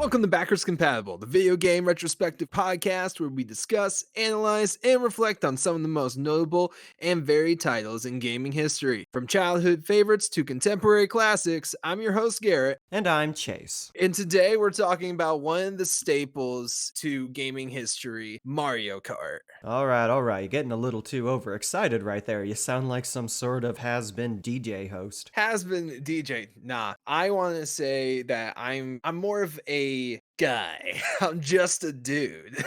Welcome to Backers Compatible, the video game retrospective podcast where we discuss, analyze, and reflect on some of the most notable and varied titles in gaming history. From childhood favorites to contemporary classics, I'm your host, Garrett. And I'm Chase. And today we're talking about one of the staples to gaming history, Mario Kart. All right. You're getting a little too overexcited right there. You sound like some sort of has-been DJ host. Has been DJ. Nah, I want to say that I'm more of a guy. I'm just a dude.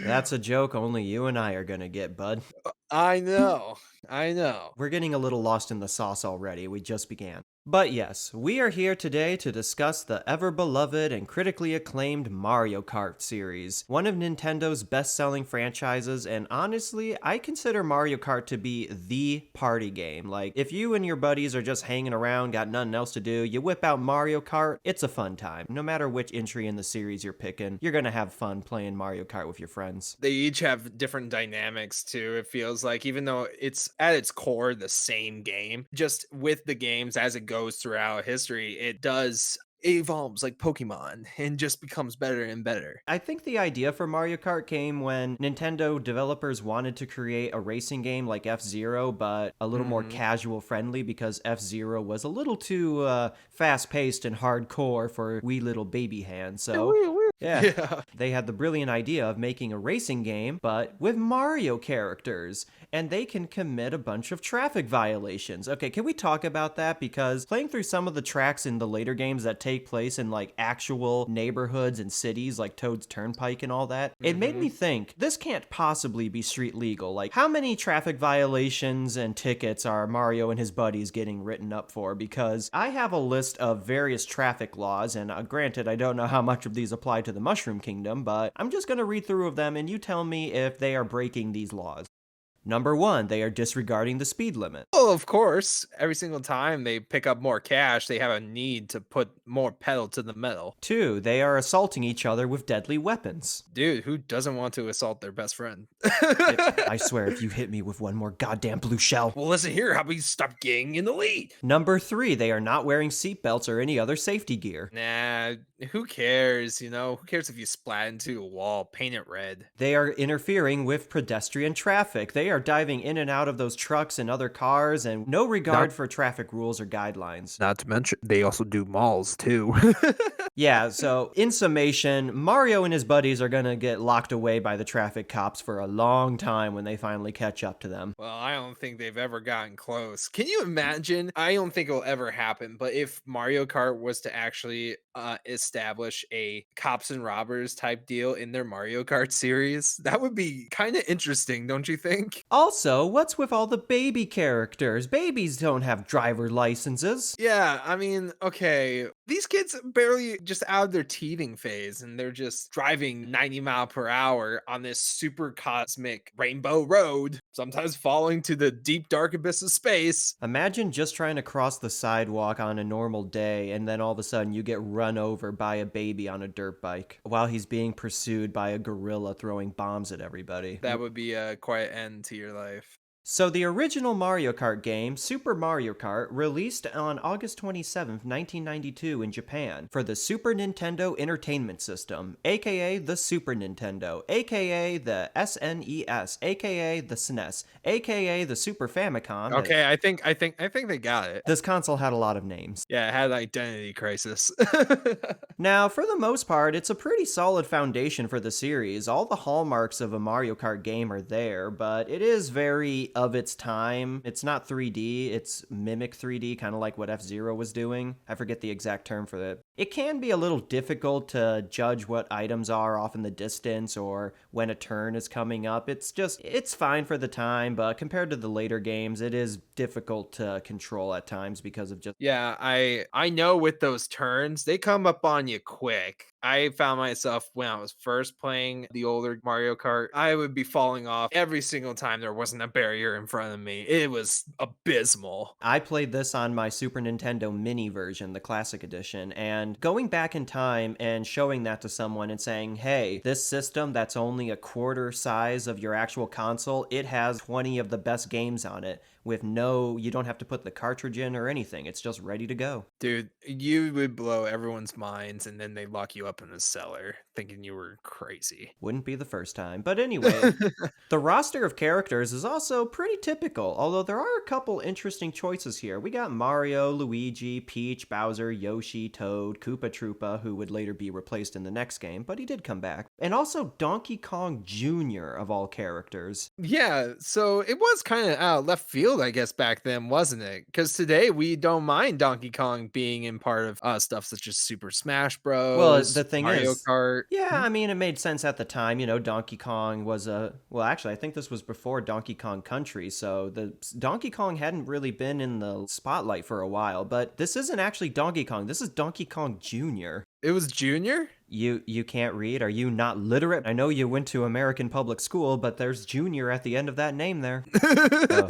That's a joke only you and I are gonna get, bud. I know. I know. We're getting a little lost in the sauce already. We just began. But yes, we are here today to discuss the ever-beloved and critically acclaimed Mario Kart series, one of Nintendo's best-selling franchises, and honestly, I consider Mario Kart to be the party game. Like, if you and your buddies are just hanging around, got nothing else to do, you whip out Mario Kart, it's a fun time. No matter which entry in the series you're picking, you're gonna have fun playing Mario Kart with your friends. They each have different dynamics too. It feels like even though it's at its core the same game, just with the games as it goes throughout history, it evolves like Pokemon and just becomes better and better. I think the idea for Mario Kart came when Nintendo developers wanted to create a racing game like F-Zero, but a little more casual friendly because F-Zero was a little too fast-paced and hardcore for wee little baby hands. So, yeah, they had the brilliant idea of making a racing game, but with Mario characters, and they can commit a bunch of traffic violations. Okay, can we talk about that? Because playing through some of the tracks in the later games that take place in like actual neighborhoods and cities like Toad's Turnpike and all that, it made me think, this can't possibly be street legal. Like, how many traffic violations and tickets are Mario and his buddies getting written up for? Because I have a list of various traffic laws, and granted, I don't know how much of these apply to the Mushroom Kingdom, but I'm just gonna read through of them and you tell me if they are breaking these laws. Number 1, they are disregarding the speed limit. Well, of course, every single time they pick up more cash, they have a need to put more pedal to the metal. 2, they are assaulting each other with deadly weapons. Dude, who doesn't want to assault their best friend? I swear, if you hit me with one more goddamn blue shell. Well, listen here, how about you stop getting in the lead? Number 3, they are not wearing seatbelts or any other safety gear. Nah, who cares? Who cares if you splat into a wall, paint it red? They are interfering with pedestrian traffic. They are diving in and out of those trucks and other cars, and no regard for traffic rules or guidelines. Not to mention, they also do malls too. Yeah, so in summation, Mario and his buddies are gonna get locked away by the traffic cops for a long time when they finally catch up to them. Well, I don't think they've ever gotten close. Can you imagine? I don't think it'll ever happen, but if Mario Kart was to actually establish a cops and robbers type deal in their Mario Kart series, that would be kind of interesting, don't you think? Also, what's with all the baby characters? Babies don't have driver licenses. Yeah, I mean, okay, these kids barely just out of their teething phase and they're just driving 90 mile per hour on this super cosmic rainbow road, sometimes falling to the deep dark abyss of space. Imagine just trying to cross the sidewalk on a normal day and then all of a sudden you get run over by a baby on a dirt bike while he's being pursued by a gorilla throwing bombs at everybody. That would be a quiet end to your life. So the original Mario Kart game, Super Mario Kart, released on August 27th, 1992 in Japan for the Super Nintendo Entertainment System, aka the Super Nintendo, aka the SNES, aka the SNES, aka the Super Famicom. Okay, I think they got it. This console had a lot of names. Yeah, it had an identity crisis. Now, for the most part, it's a pretty solid foundation for the series. All the hallmarks of a Mario Kart game are there, but it is very of its time. It's not 3D, it's mimic 3D, kind of like what F-Zero was doing. I forget the exact term for that. It can be a little difficult to judge what items are off in the distance or when a turn is coming up. It's fine for the time, but compared to the later games, it is difficult to control at times because of just... Yeah, I know with those turns, they come up on you quick. I found myself when I was first playing the older Mario Kart, I would be falling off every single time there wasn't a barrier in front of me. It was abysmal. I played this on my Super Nintendo Mini version, the Classic Edition, and And going back in time and showing that to someone and saying, hey, this system that's only a quarter size of your actual console, it has 20 of the best games on it with you don't have to put the cartridge in or anything. It's just ready to go. Dude, you would blow everyone's minds and then they lock you up in a cellar thinking you were crazy. Wouldn't be the first time. But anyway, the roster of characters is also pretty typical, although there are a couple interesting choices here. We got Mario, Luigi, Peach, Bowser, Yoshi, Toad, Koopa Troopa, who would later be replaced in the next game, but he did come back. And also Donkey Kong Jr. of all characters. Yeah, so it was kind of out of left field, I guess, back then, wasn't it? Because today we don't mind Donkey Kong being in part of stuff such as Super Smash Well, Bros, the thing Mario is, Kart. yeah, I mean, it made sense at the time. Donkey Kong was well, actually, I think this was before Donkey Kong Country, so the Donkey Kong hadn't really been in the spotlight for a while, but this isn't actually Donkey Kong. This is Donkey Kong Jr. It was Junior? You can't read? Are you not literate? I know you went to American public school, but there's Junior at the end of that name there. Oh.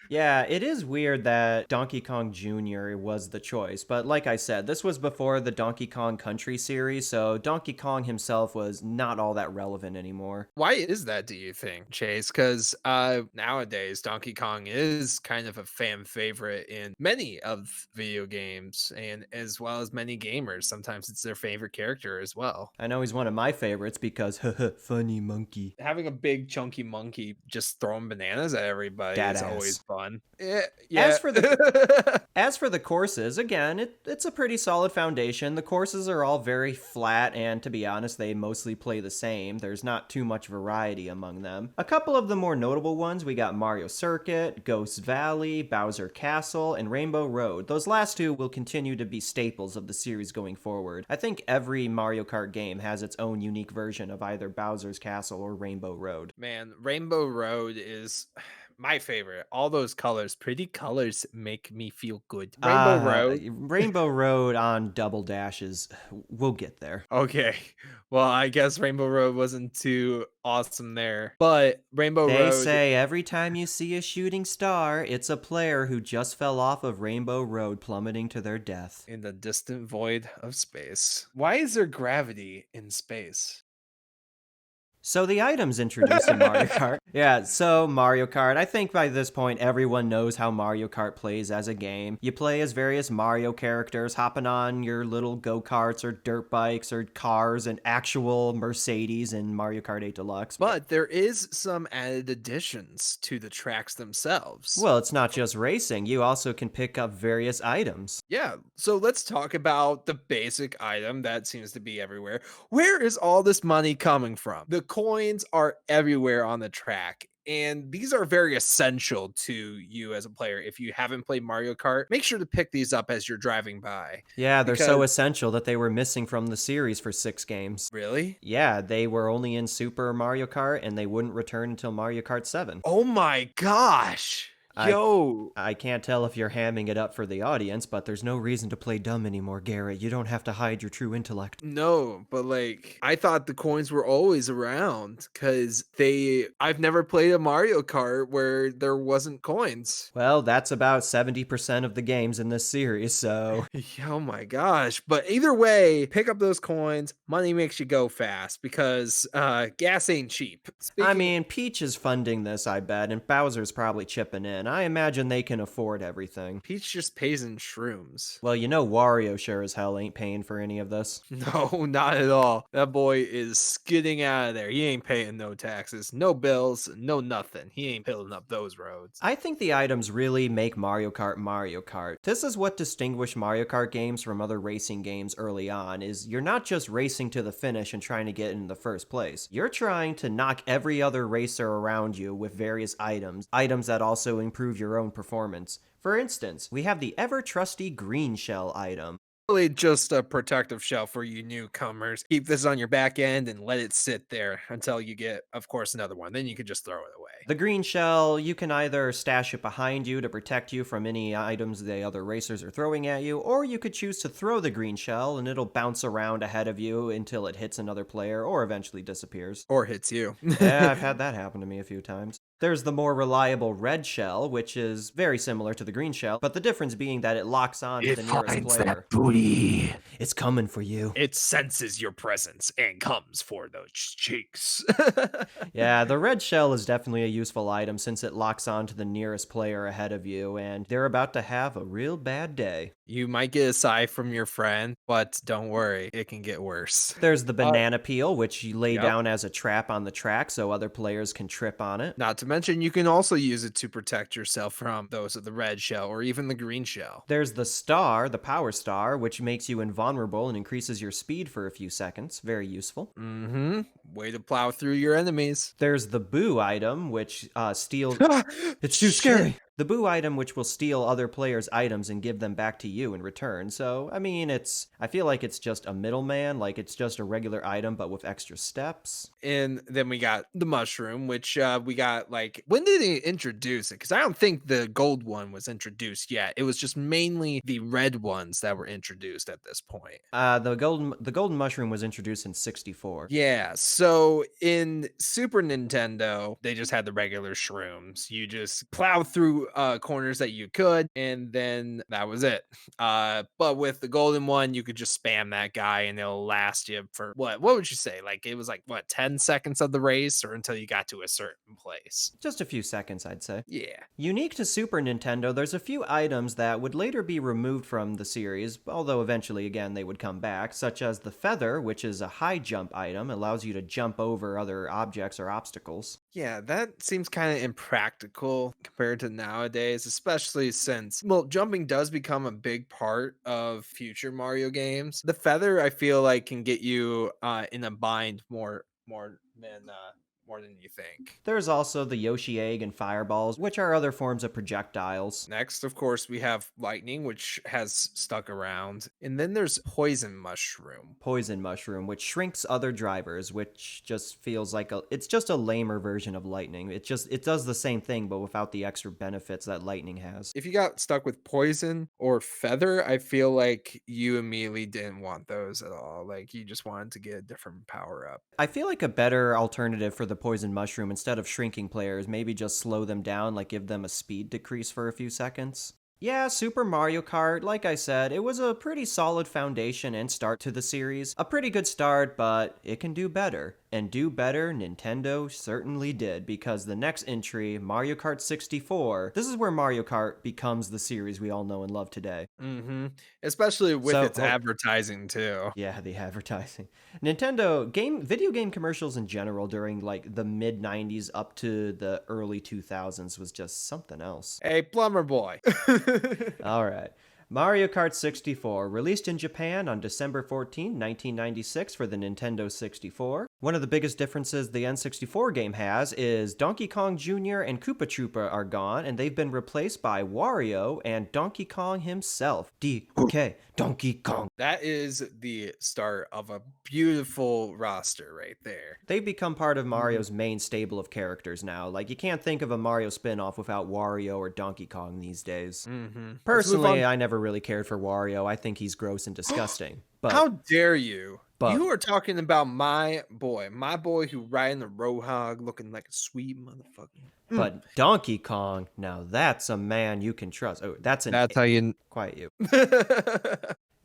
Yeah, it is weird that Donkey Kong Jr. was the choice, but like I said, this was before the Donkey Kong Country series, so Donkey Kong himself was not all that relevant anymore. Why is that, do you think, Chase? Because nowadays, Donkey Kong is kind of a fan favorite in many of video games, and as well as many gamers. Sometimes it's their favorite character as well. I know he's one of my favorites because, funny monkey. Having a big chunky monkey just throwing bananas at everybody Dad is ass. always fun. Yeah. As for as for the courses, again, it's a pretty solid foundation. The courses are all very flat, and to be honest, they mostly play the same. There's not too much variety among them. A couple of the more notable ones, we got Mario Circuit, Ghost Valley, Bowser Castle, and Rainbow Road. Those last two will continue to be staples of the series going forward. I think every Mario Kart game has its own unique version of either Bowser's Castle or Rainbow Road. Man, Rainbow Road is my favorite. All those colors, pretty colors make me feel good. Rainbow Road. Rainbow Road on Double Dashes. We'll get there. Okay. Well, I guess Rainbow Road wasn't too awesome there. But Rainbow They Road say every time you see a shooting star, it's a player who just fell off of Rainbow Road plummeting to their death. in the distant void of space. Why is there gravity in space? So the items introduced in Mario Kart. Yeah, so Mario Kart. I think by this point everyone knows how Mario Kart plays as a game. You play as various Mario characters, hopping on your little go-karts or dirt bikes or cars and actual Mercedes in Mario Kart 8 Deluxe. But there is some added additions to the tracks themselves. Well, it's not just racing. You also can pick up various items. Yeah, so let's talk about the basic item that seems to be everywhere. Where is all this money coming from? The coins are everywhere on the track. And these are very essential to you as a player. If you haven't played Mario Kart, make sure to pick these up as you're driving by. Yeah, they're so Because essential that they were missing from the series for 6 games. really? Yeah, they were only in Super Mario Kart and they wouldn't return until Mario Kart 7. Oh my gosh. I Yo, I can't tell if you're hamming it up for the audience, but there's no reason to play dumb anymore, Garrett. You don't have to hide your true intellect. no, but like I thought the coins were always around because I've never played a Mario Kart where there wasn't coins. Well, that's about 70% of the games in this series, so Oh my gosh. But either way, pick up those coins. Money makes you go fast because gas ain't cheap. I Speaking mean, Peach is funding this, I bet, and Bowser's probably chipping in. I imagine they can afford everything. Peach just pays in shrooms. Well, you know Wario sure as hell ain't paying for any of this. No, not at all. That boy is skidding out of there. He ain't paying no taxes, no bills, no nothing. He ain't filling up those roads. I think the items really make Mario Kart Mario Kart. This is what distinguished Mario Kart games from other racing games early on, is you're not just racing to the finish and trying to get in the first place. You're trying to knock every other racer around you with various items that also improve your own performance. For instance, we have the ever-trusty green shell item. Really just a protective shell for you newcomers. Keep this on your back end and let it sit there until you get, of course, another one. Then you can just throw it away. The green shell, you can either stash it behind you to protect you from any items the other racers are throwing at you, or you could choose to throw the green shell and it'll bounce around ahead of you until it hits another player or eventually disappears. Or hits you. Yeah, I've had that happen to me a few times. There's the more reliable red shell, which is very similar to the green shell, but the difference being that it locks on to It the nearest finds that player. booty. It's coming for you. It senses your presence and comes for those cheeks. Yeah, the red shell is definitely a useful item since it locks on to the nearest player ahead of you, and they're about to have a real bad day. You might get a sigh from your friend, but don't worry, it can get worse. There's the Uh, banana peel, which you lay yep. down as a trap on the track so other players can trip on it. Not to mention, you can also use it to protect yourself from those of the red shell or even the green shell. There's the star, the power star, which makes you invulnerable and increases your speed for a few seconds. Very useful. Mm-hmm. Way to plow through your enemies. There's the boo item, which steals. It's too Shit. scary. The boo item, which will steal other players' items and give them back to you in return. So, I mean, I feel like it's just a middleman, like it's just a regular item, but with extra steps. And then we got the mushroom, which we got like, when did they introduce it? Because I don't think the gold one was introduced yet. It was just mainly the red ones that were introduced at this point. The golden mushroom was introduced in 64. Yeah, so in Super Nintendo, they just had the regular shrooms. You just plow through corners that you could, and then that was it. But with the golden one, you could just spam that guy and it'll last you for what would you say? Like it was like what, 10 seconds of the race or until you got to a certain place. Just a few seconds, I'd say. Yeah. Unique to Super Nintendo, there's a few items that would later be removed from the series, although eventually again they would come back, such as the feather, which is a high jump item, allows you to jump over other objects or obstacles. Yeah, that seems kind of impractical compared to nowadays, especially since, well, jumping does become a big part of future Mario games. The feather, I feel like, can get you in a bind more than you think. There's also the Yoshi egg and fireballs, which are other forms of projectiles. Next, of course, we have lightning, which has stuck around, and then there's poison mushroom. Poison mushroom, which shrinks other drivers, which just feels like it's just a lamer version of lightning. It does the same thing, but without the extra benefits that lightning has. If you got stuck with poison or feather, I feel like you immediately didn't want those at all. Like you just wanted to get a different power up. I feel like a better alternative for the poison mushroom, instead of shrinking players, maybe just slow them down, like give them a speed decrease for a few seconds. Yeah, Super Mario Kart, like I said, it was a pretty solid foundation and start to the series. A pretty good start, but it can do better. And do better, Nintendo certainly did, because the next entry, Mario Kart 64, this is where Mario Kart becomes the series we all know and love today. Mhm. Especially with So, its advertising too. yeah, the advertising. Video game commercials in general during like the mid 90s up to the early 2000s was just something else. Hey, plumber boy. All right. Mario Kart 64, released in Japan on December 14, 1996 for the Nintendo 64. One of the biggest differences the N64 game has is Donkey Kong Jr. and Koopa Troopa are gone, and they've been replaced by Wario and Donkey Kong himself. DK, Donkey Kong. That is the start of a beautiful roster right there. They've become part of Mario's main stable of characters now. Like, you can't think of a Mario spin-off without Wario or Donkey Kong these days. Mhm. Let's move Personally, on. I never really cared for Wario. I think he's gross and disgusting. How But dare you? but You are talking about my boy who riding the Roadhog looking like a sweet motherfucker. Mm. but Donkey Kong, now that's a man you can trust. Oh, That's how you quiet you.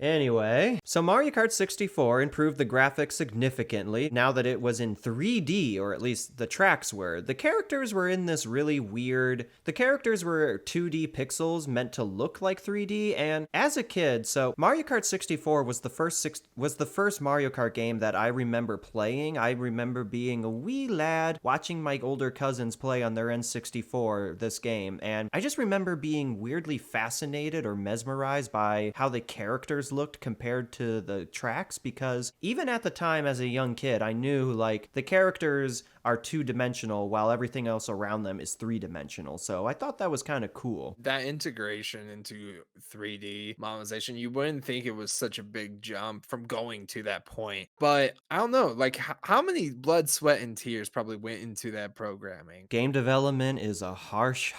Anyway, so Mario Kart 64 improved the graphics significantly now that it was in 3D, or at least the tracks were. The characters were in this really weird. The characters were 2D pixels meant to look like 3D, and as a kid, so Mario Kart 64 was the first Mario Kart game that I remember playing. I remember being a wee lad watching my older cousins play on their N64 this game, and I just remember being weirdly fascinated or mesmerized by how the characters looked compared to the tracks, because even at the time as a young kid, I knew like the characters are two-dimensional while everything else around them is three-dimensional. So I thought that was kind of cool. that integration into 3D modelization, you wouldn't think it was such a big jump from going to that point. But I don't know, like how many blood, sweat, and tears probably went into that programming? Game development is a harsh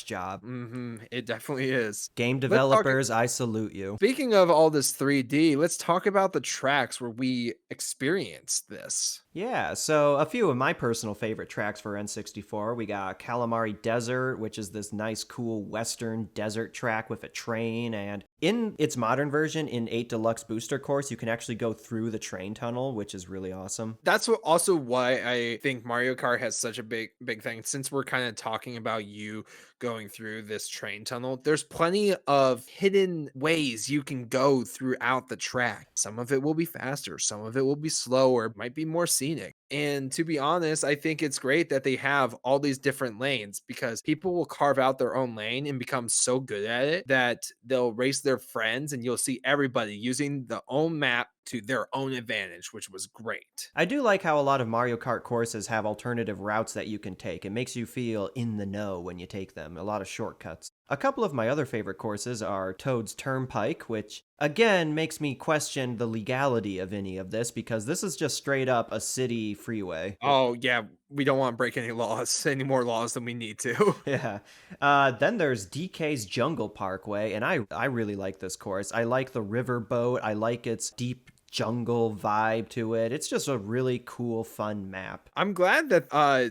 job. It definitely is. Game Let's talk. developers, I salute you. Speaking of all this 3D, let's talk about the tracks where we experienced this. Yeah, so a few of my personal favorite tracks for N64. We got Calamari Desert, which is this nice, cool Western desert track with a train. And in its modern version, in 8 Deluxe Booster Course, you can actually go through the train tunnel, which is really awesome. That's what also why I think Mario Kart has such a big thing. Since we're kind of talking about you going through this train tunnel, there's plenty of hidden ways you can go throughout the track. Some of it will be faster, some of it will be slower, might be more scenic. And to be honest, I think it's great that they have all these different lanes because people will carve out their own lane and become so good at it that they'll race their friends and you'll see everybody using the own map to their own advantage, which was great. I do like how a lot of Mario Kart courses have alternative routes that you can take. It makes you feel in the know when you take them, a lot of shortcuts. A couple of my other favorite courses are Toad's Turnpike, which again makes me question the legality of any of this because this is just straight up a city freeway. Oh, yeah, we don't wanna break any laws, any more laws than we need to. Yeah. Then there's DK's Jungle Parkway, and I really like this course. I like the riverboat. I like its deep jungle vibe to it. It's just a really cool, fun map. I'm glad that,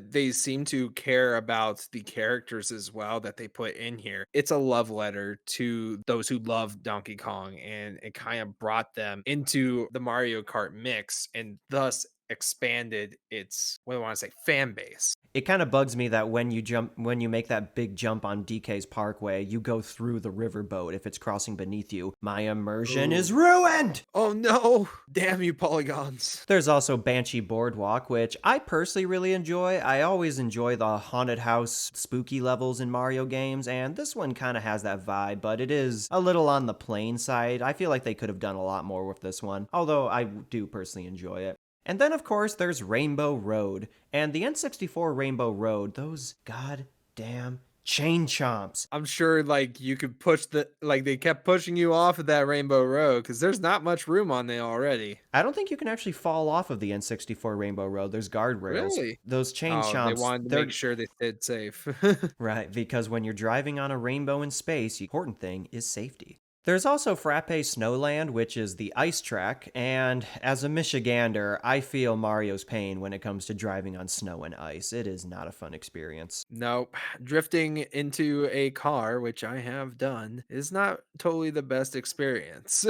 they seem to care about the characters as well that they put in here. It's a love letter to those who love Donkey Kong, and it kind of brought them into the Mario Kart mix and thus expanded its, what do I wanna say, fan base. It kind of bugs me that when you make that big jump on DK's Parkway, you go through the riverboat if it's crossing beneath you. My immersion is Ooh. ruined! Oh, no! Damn you, polygons. There's also Banshee Boardwalk, which I personally really enjoy. I always enjoy the haunted house spooky levels in Mario games, and this one kind of has that vibe, but it is a little on the plain side. I feel like they could have done a lot more with this one, although I do personally enjoy it. And then, of course, there's Rainbow Road. And the N64 Rainbow Road, those goddamn chain chomps. I'm sure, like, you could push they kept pushing you off of that Rainbow Road because there's not much room on there already. I don't think you can actually fall off of the N64 Rainbow Road. There's guardrails. Really? Those chain Oh, they chomps, wanted to make they're sure they stayed safe. right, because when you're driving on a rainbow in space, the important thing is safety. There's also Frappe Snowland, which is the ice track, and as a Michigander, I feel Mario's pain when it comes to driving on snow and ice. It is not a fun experience. Nope. Drifting into a car, which I have done, is not totally the best experience.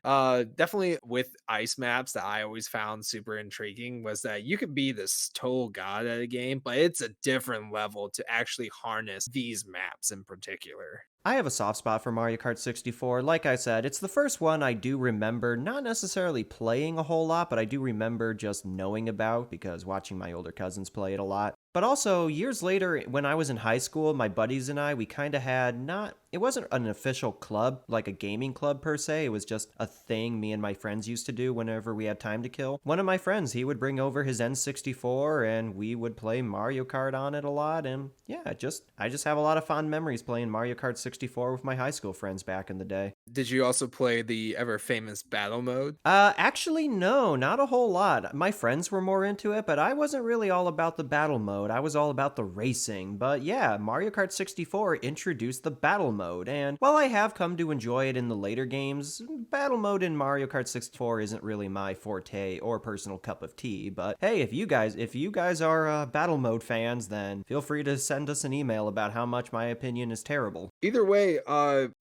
Definitely with ice maps that I always found super intriguing was that you could be this total god at a game, but it's a different level to actually harness these maps in particular. I have a soft spot for Mario Kart 64. Like I said, it's the first one I do remember not necessarily playing a whole lot, but I do remember just knowing about because watching my older cousins play it a lot. But also, years later, when I was in high school, my buddies and I, we kind of had not, it wasn't an official club, like a gaming club per se. It was just a thing me and my friends used to do whenever we had time to kill. One of my friends, he would bring over his N64 and we would play Mario Kart on it a lot. And yeah, I just have a lot of fond memories playing Mario Kart 64 with my high school friends back in the day. Did you also play the ever famous battle mode? Actually, no, not a whole lot. My friends were more into it, but I wasn't really all about the battle mode. I was all about the racing. But yeah, Mario Kart 64 introduced the battle mode, and while I have come to enjoy it in the later games, battle mode in Mario Kart 64 isn't really my forte or personal cup of tea. But hey, if you guys are battle mode fans, then feel free to send us an email about how much my opinion is terrible. Either way,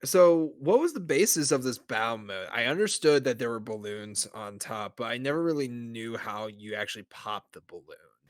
so what was the basis of this battle mode? I understood that there were balloons on top, but I never really knew how you actually pop the balloons.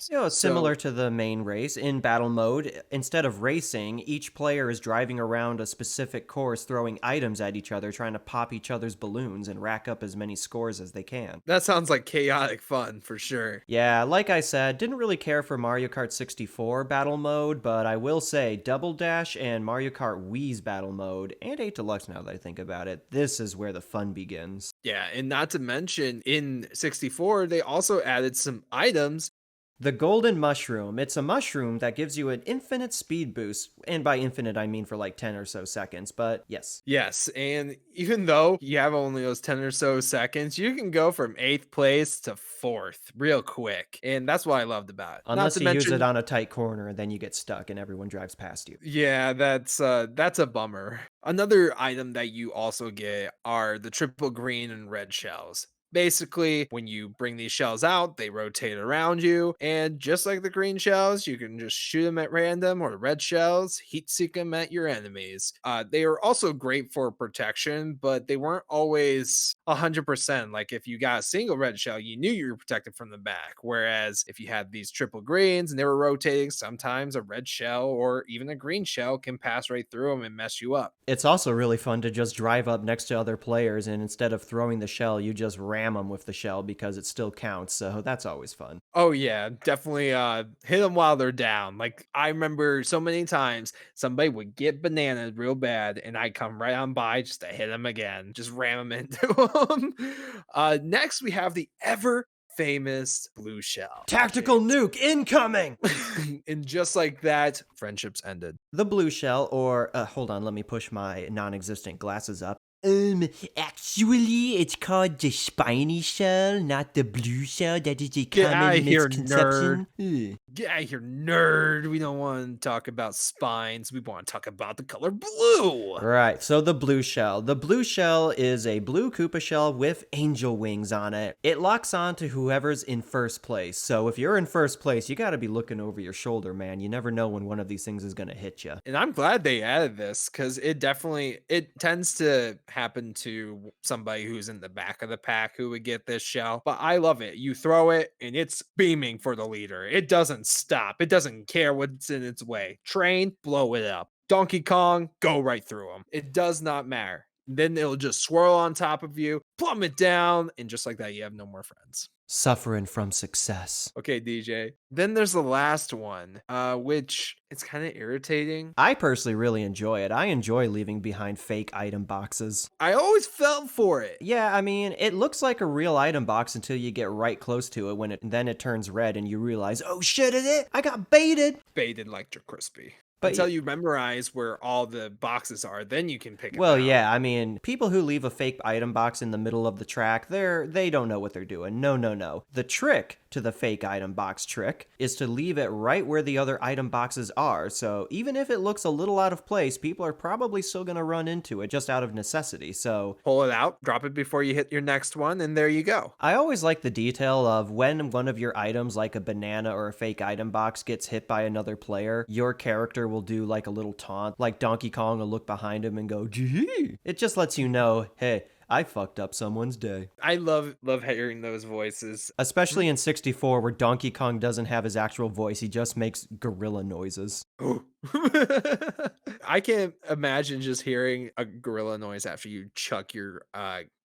You know, So similar to the main race, in battle mode, instead of racing, each player is driving around a specific course, throwing items at each other, trying to pop each other's balloons and rack up as many scores as they can. that sounds like chaotic fun for sure. Yeah, like I said, didn't really care for Mario Kart 64 battle mode, but I will say Double Dash and Mario Kart Wii's battle mode, and 8 Deluxe now that I think about it, this is where the fun begins. Yeah, and not to mention in 64, they also added some items. The Golden Mushroom. It's a mushroom that gives you an infinite speed boost. And by infinite, I mean for like 10 or so seconds, but yes. Yes, and even though you have only those 10 or so seconds, you can go from 8th place to 4th real quick. And that's what I loved about it. Not Unless to you use it mention, on a tight corner and then you get stuck and everyone drives past you. yeah, that's a bummer. Another item that you also get are the triple green and red shells. Basically, when you bring these shells out, they rotate around you, and just like the green shells, you can just shoot them at random, or red shells, heat seek them at your enemies. They are also great for protection, but they weren't always 100%. Like if you got a single red shell, you knew you were protected from the back. Whereas if you had these triple greens and they were rotating, sometimes a red shell or even a green shell can pass right through them and mess you up. It's also really fun to just drive up next to other players, and instead of throwing the shell, you just ram them with the shell because it still counts. So that's always fun. Oh yeah, definitely hit them while they're down. Like I remember so many times somebody would get bananas real bad and I come right on by just to hit them again, just ram them into them. Next we have the ever famous blue shell. Tactical nuke incoming! And just like that, friendships ended. The blue shell, or hold on, let me push my non-existent glasses up. Actually, it's called the spiny shell, not the blue shell. That is a Get out common of here, misconception. Get out of here, nerd. We don't want to talk about spines. We want to talk about the color blue. Right, so the blue shell. The blue shell is a blue Koopa shell with angel wings on it. It locks on to whoever's in first place. So if you're in first place, you gotta be looking over your shoulder, man. You never know when one of these things is gonna hit you. And I'm glad they added this because it tends to happen to somebody who's in the back of the pack who would get this shell. But I love it. You throw it and it's beaming for the leader. It doesn't stop. It doesn't care what's in its way. Train, blow it up. Donkey Kong, go right through them. It does not matter. Then it'll just swirl on top of you, plummet down, and just like that, you have no more friends. Suffering from success. Okay, DJ. Then there's the last one, which it's kind of irritating. I personally really enjoy it. I enjoy leaving behind fake item boxes. I always felt for it. Yeah, I mean, it looks like a real item box until you get right close to it then it turns red and you realize, oh shit, I got baited. Baited like you're crispy. But Until you memorize where all the boxes are, then you can pick it well, out. yeah, I mean, people who leave a fake item box in the middle of the track, they don't know what they're doing. No, no, no. The trick to the fake item box trick is to leave it right where the other item boxes are. So even if it looks a little out of place, people are probably still going to run into it just out of necessity. So Pull it out, drop it before you hit your next one, and there you go. I always like the detail of when one of your items, like a banana or a fake item box, gets hit by another player, your character will do like a little taunt, like Donkey Kong will look behind him and go, gee. It just lets you know, hey, I fucked up someone's day. I love hearing those voices. Especially in 64, where Donkey Kong doesn't have his actual voice, he just makes gorilla noises. I can't imagine just hearing a gorilla noise after you chuck your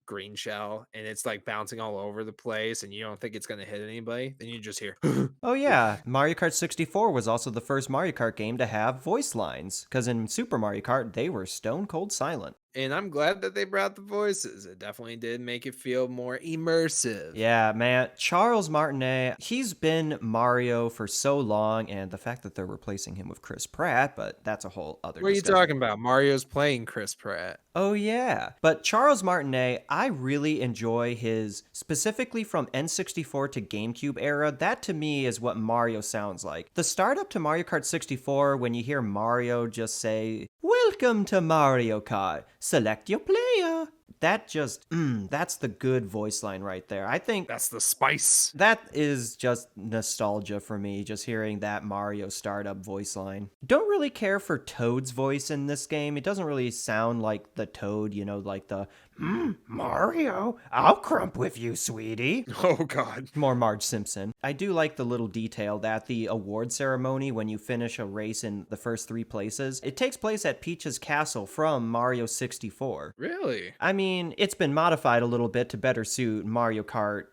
green shell and it's like bouncing all over the place and you don't think it's going to hit anybody. Then you just hear Oh yeah, Mario Kart 64 was also the first Mario Kart game to have voice lines, because in Super Mario Kart, they were stone cold silent. And I'm glad that they brought the voices. It definitely did make it feel more immersive. Yeah, man. Charles Martinet, he's been Mario for so long, and the fact that they're replacing him with Chris Pratt, but that's a whole other What are you discussion. talking about? Mario's playing Chris Pratt. Oh, yeah. But Charles Martinet, I really enjoy his, specifically from N64 to GameCube era, that to me is what Mario sounds like. The startup to Mario Kart 64, when you hear Mario just say, "Welcome to Mario Kart, select your player." That just, that's the good voice line right there. I think That's the spice. that is just nostalgia for me, just hearing that Mario startup voice line. Don't really care for Toad's voice in this game. It doesn't really sound like the Toad, like the, Mario, I'll crump with you, sweetie. Oh, God. More Marge Simpson. I do like the little detail that the award ceremony, when you finish a race in the first 3 places, it takes place at Peach's castle from Mario 64. Really? I mean, it's been modified a little bit to better suit Mario Kart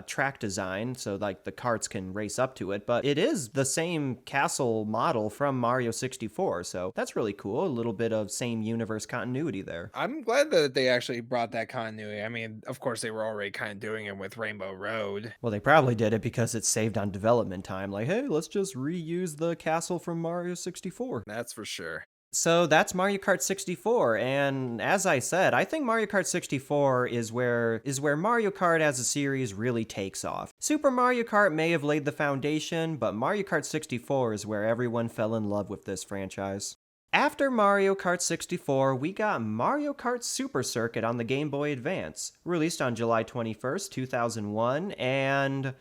track design, so like the carts can race up to it, but it is the same castle model from Mario 64, so that's really cool. A little bit of same universe continuity there. I'm glad that they actually brought that continuity. I mean, of course, they were already kind of doing it with Rainbow Road. Well, they probably did it because it's saved on development time. Like, hey, let's just reuse the castle from Mario 64. That's for sure. So that's Mario Kart 64, and as I said, I think Mario Kart 64 is where Mario Kart as a series really takes off. Super Mario Kart may have laid the foundation, but Mario Kart 64 is where everyone fell in love with this franchise. After Mario Kart 64, we got Mario Kart Super Circuit on the Game Boy Advance, released on July 21st, 2001, and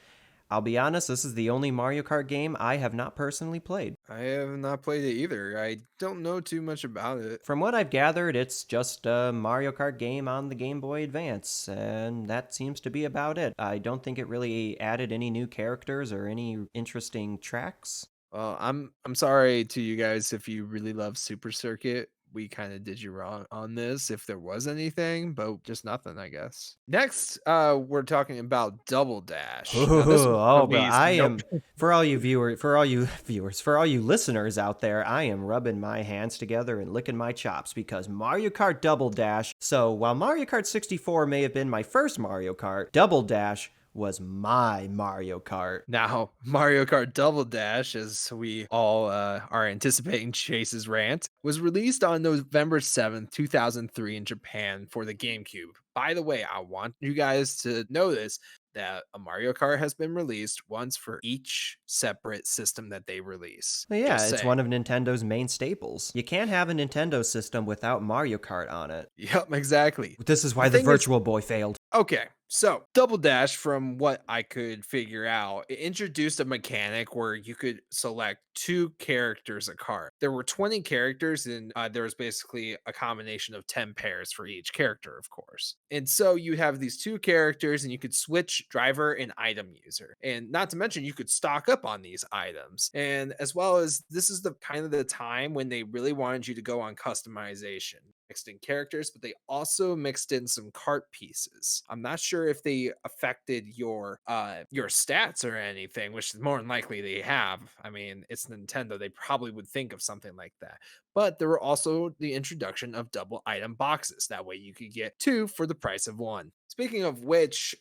I'll be honest, this is the only Mario Kart game I have not personally played. I have not played it either. I don't know too much about it. From what I've gathered, it's just a Mario Kart game on the Game Boy Advance, and that seems to be about it. I don't think it really added any new characters or any interesting tracks. Well, I'm sorry to you guys if you really love Super Circuit. We kind of did you wrong on this if there was anything, but just nothing, I guess. Next, we're talking about Double Dash. Now this was Oh, but released. I Nope. am for all you viewers, for all you viewers, for all you listeners out there. I am rubbing my hands together and licking my chops because Mario Kart Double Dash. So while Mario Kart 64 may have been my first Mario Kart, Double Dash was my Mario Kart. Now, Mario Kart Double Dash, as we all are anticipating Chase's rant, was released on November 7th, 2003 in Japan for the GameCube. By the way, I want you guys to know this that a Mario Kart has been released once for each separate system that they release. Well, yeah, Just it's saying. one of Nintendo's main staples. You can't have a Nintendo system without Mario Kart on it. Yep, exactly. This is why The the thing is, Virtual Boy failed. okay, so Double Dash, from what I could figure out, it introduced a mechanic where you could select two characters a card. There were 20 characters, and there was basically a combination of 10 pairs for each character, of course. And so you have these two characters, and you could switch driver and item user. And not to mention, you could stock up on these items. And as well as this is the kind of the time when they really wanted you to go on customization mixed in characters, but they also mixed in some cart pieces. I'm not sure if they affected your stats or anything, which is more than likely they have. I mean, it's Nintendo; they probably would think of something like that. But there were also the introduction of double item boxes. That way, you could get two for the price of one. Speaking of which,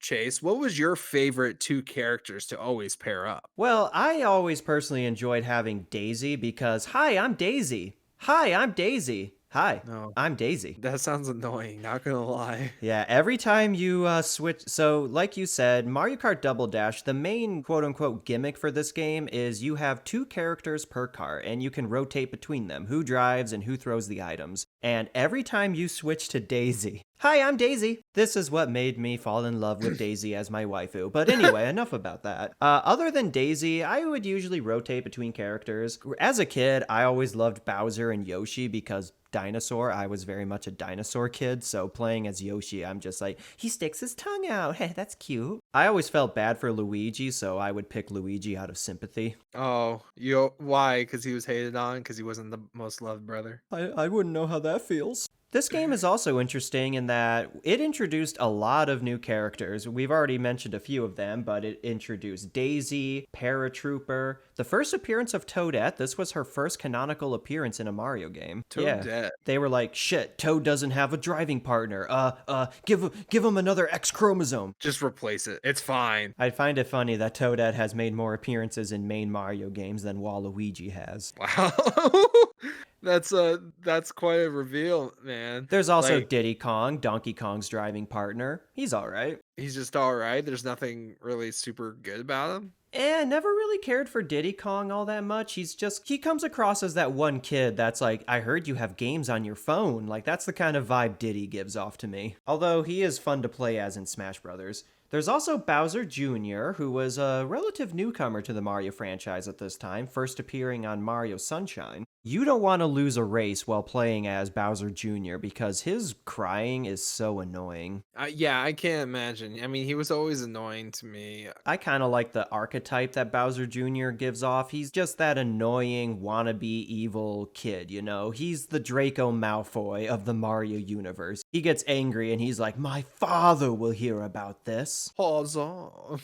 Chase, what was your favorite two characters to always pair up? Well, I always personally enjoyed having Daisy because, hi, I'm Daisy. Hi, I'm Daisy. Hi, No, I'm Daisy. that sounds annoying. Not gonna lie. Yeah, every time you switch. So, like you said, Mario Kart Double Dash, the main quote unquote gimmick for this game is you have two characters per car and you can rotate between them who drives and who throws the items. And every time you switch to Daisy, hi, I'm Daisy. This is what made me fall in love with Daisy as my waifu. But anyway, enough about that. Other than Daisy, I would usually rotate between characters. As a kid, I always loved Bowser and Yoshi because dinosaur. I was very much a dinosaur kid, so playing as Yoshi, I'm just like, he sticks his tongue out. Hey, that's cute. I always felt bad for Luigi, so I would pick Luigi out of sympathy. Oh, why? Because he was hated on because he wasn't the most loved brother. I wouldn't know how that feels. This game is also interesting in that it introduced a lot of new characters. We've already mentioned a few of them, but it introduced Daisy, Paratrooper, the first appearance of Toadette. This was her first canonical appearance in a Mario game. Toadette. They were like, shit, Toad doesn't have a driving partner. Give him another X chromosome. Just replace it. It's fine. I find it funny that Toadette has made more appearances in main Mario games than Waluigi has. Wow. That's quite a reveal, man. There's also Like, Diddy Kong, Donkey Kong's driving partner. He's all right. he's just all right. There's nothing really super good about him. Never really cared for Diddy Kong all that much. He comes across as that one kid that's like, I heard you have games on your phone. Like, that's the kind of vibe Diddy gives off to me. Although he is fun to play as in Smash Brothers. There's also Bowser Jr., who was a relative newcomer to the Mario franchise at this time, first appearing on Mario Sunshine. You don't want to lose a race while playing as Bowser Jr. because his crying is so annoying. Yeah, I can't imagine. I mean, he was always annoying to me. I kind of like the archetype that Bowser Jr. gives off. He's just that annoying, wannabe evil kid, you know? He's the Draco Malfoy of the Mario universe. He gets angry and he's like, my father will hear about this. Pause on.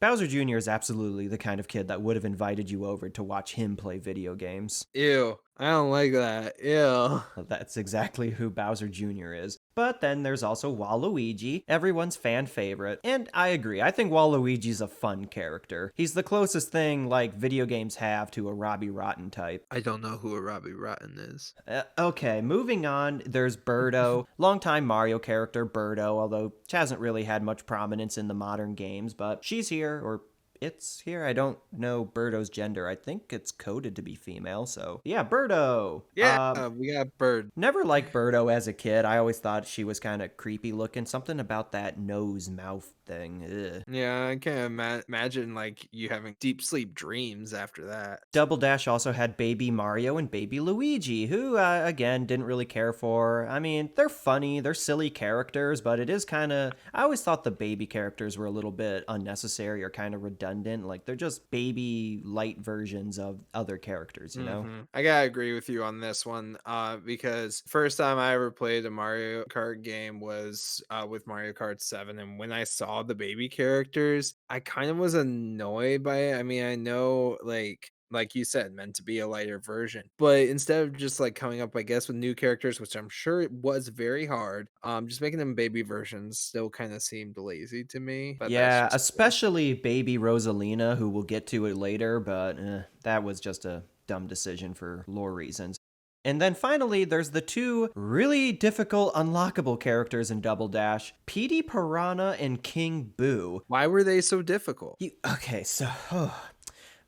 Bowser Jr. is absolutely the kind of kid that would have invited you over to watch him play video games. Ew. I don't like that. Ew. That's exactly who Bowser Jr. is. But then there's also Waluigi, everyone's fan favorite. And I agree, I think Waluigi's a fun character. He's the closest thing like video games have to a Robbie Rotten type. I don't know who a Robbie Rotten is. Okay, moving on, there's Birdo, longtime Mario character Birdo, although she hasn't really had much prominence in the modern games, but she's here, or it's here. I don't know Birdo's gender. I think it's coded to be female. So yeah, Birdo. Yeah, we got Bird. Never liked Birdo as a kid. I always thought she was kind of creepy looking. Something about that nose mouth thing. Ugh. Yeah, I can't imagine like you having deep sleep dreams after that. Double Dash also had Baby Mario and Baby Luigi, who, again, didn't really care for. I mean, they're funny, they're silly characters, but it is kind of. I always thought the baby characters were a little bit unnecessary or kind of redundant. Like, they're just baby light versions of other characters, you know? I gotta agree with you on this one, because first time I ever played a Mario Kart game was with Mario Kart 7, and when I saw the baby characters, I kind of was annoyed by it. I mean, I know like you said, meant to be a lighter version, but instead of just like coming up, I guess, with new characters, which I'm sure it was very hard, just making them baby versions still kind of seemed lazy to me. But that's Yeah, just especially Baby Rosalina, who we'll get to it later, but that was just a dumb decision for lore reasons. And then finally, there's the two really difficult unlockable characters in Double Dash, Petey Piranha and King Boo. why were they so difficult? Okay, so,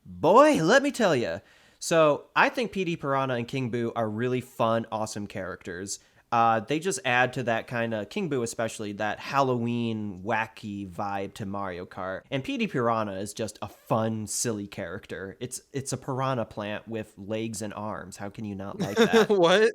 boy, let me tell you. So, I think Petey Piranha and King Boo are really fun, awesome characters. They just add to that kind of, King Boo especially, that Halloween wacky vibe to Mario Kart. And Petey Piranha is just a fun, silly character. It's a piranha plant with legs and arms. How can you not like that? What?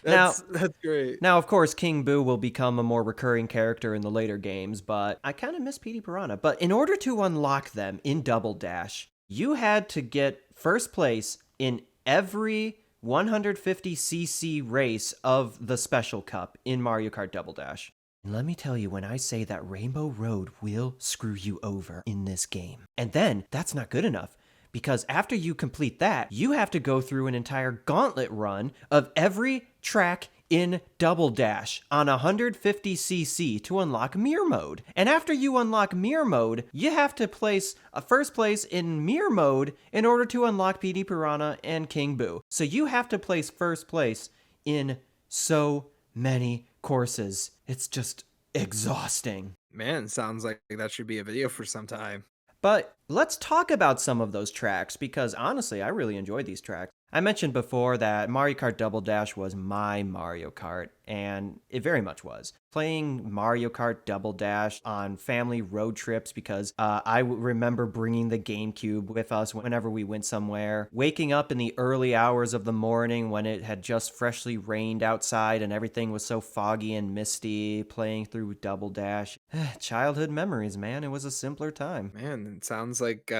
Now, That's great. Now, of course, King Boo will become a more recurring character in the later games, but I kind of miss Petey Piranha. But in order to unlock them in Double Dash, you had to get first place in every 150cc race of the Special Cup in Mario Kart Double Dash. And let me tell you, when I say that Rainbow Road will screw you over in this game. And then, that's not good enough. Because after you complete that, you have to go through an entire gauntlet run of every track in Double Dash on 150cc to unlock Mirror Mode. And after you unlock Mirror Mode, you have to place a first place in Mirror Mode in order to unlock Petey Piranha and King Boo. So you have to place first place in so many courses. It's just exhausting. Man, sounds like that should be a video for some time. But let's talk about some of those tracks, because honestly, I really enjoyed these tracks. I mentioned before that Mario Kart Double Dash was my Mario Kart, and it very much was. Playing Mario Kart Double Dash on family road trips, because I remember bringing the GameCube with us whenever we went somewhere. Waking up in the early hours of the morning when it had just freshly rained outside and everything was so foggy and misty, playing through Double Dash. Childhood memories, man. It was a simpler time. Man, it sounds like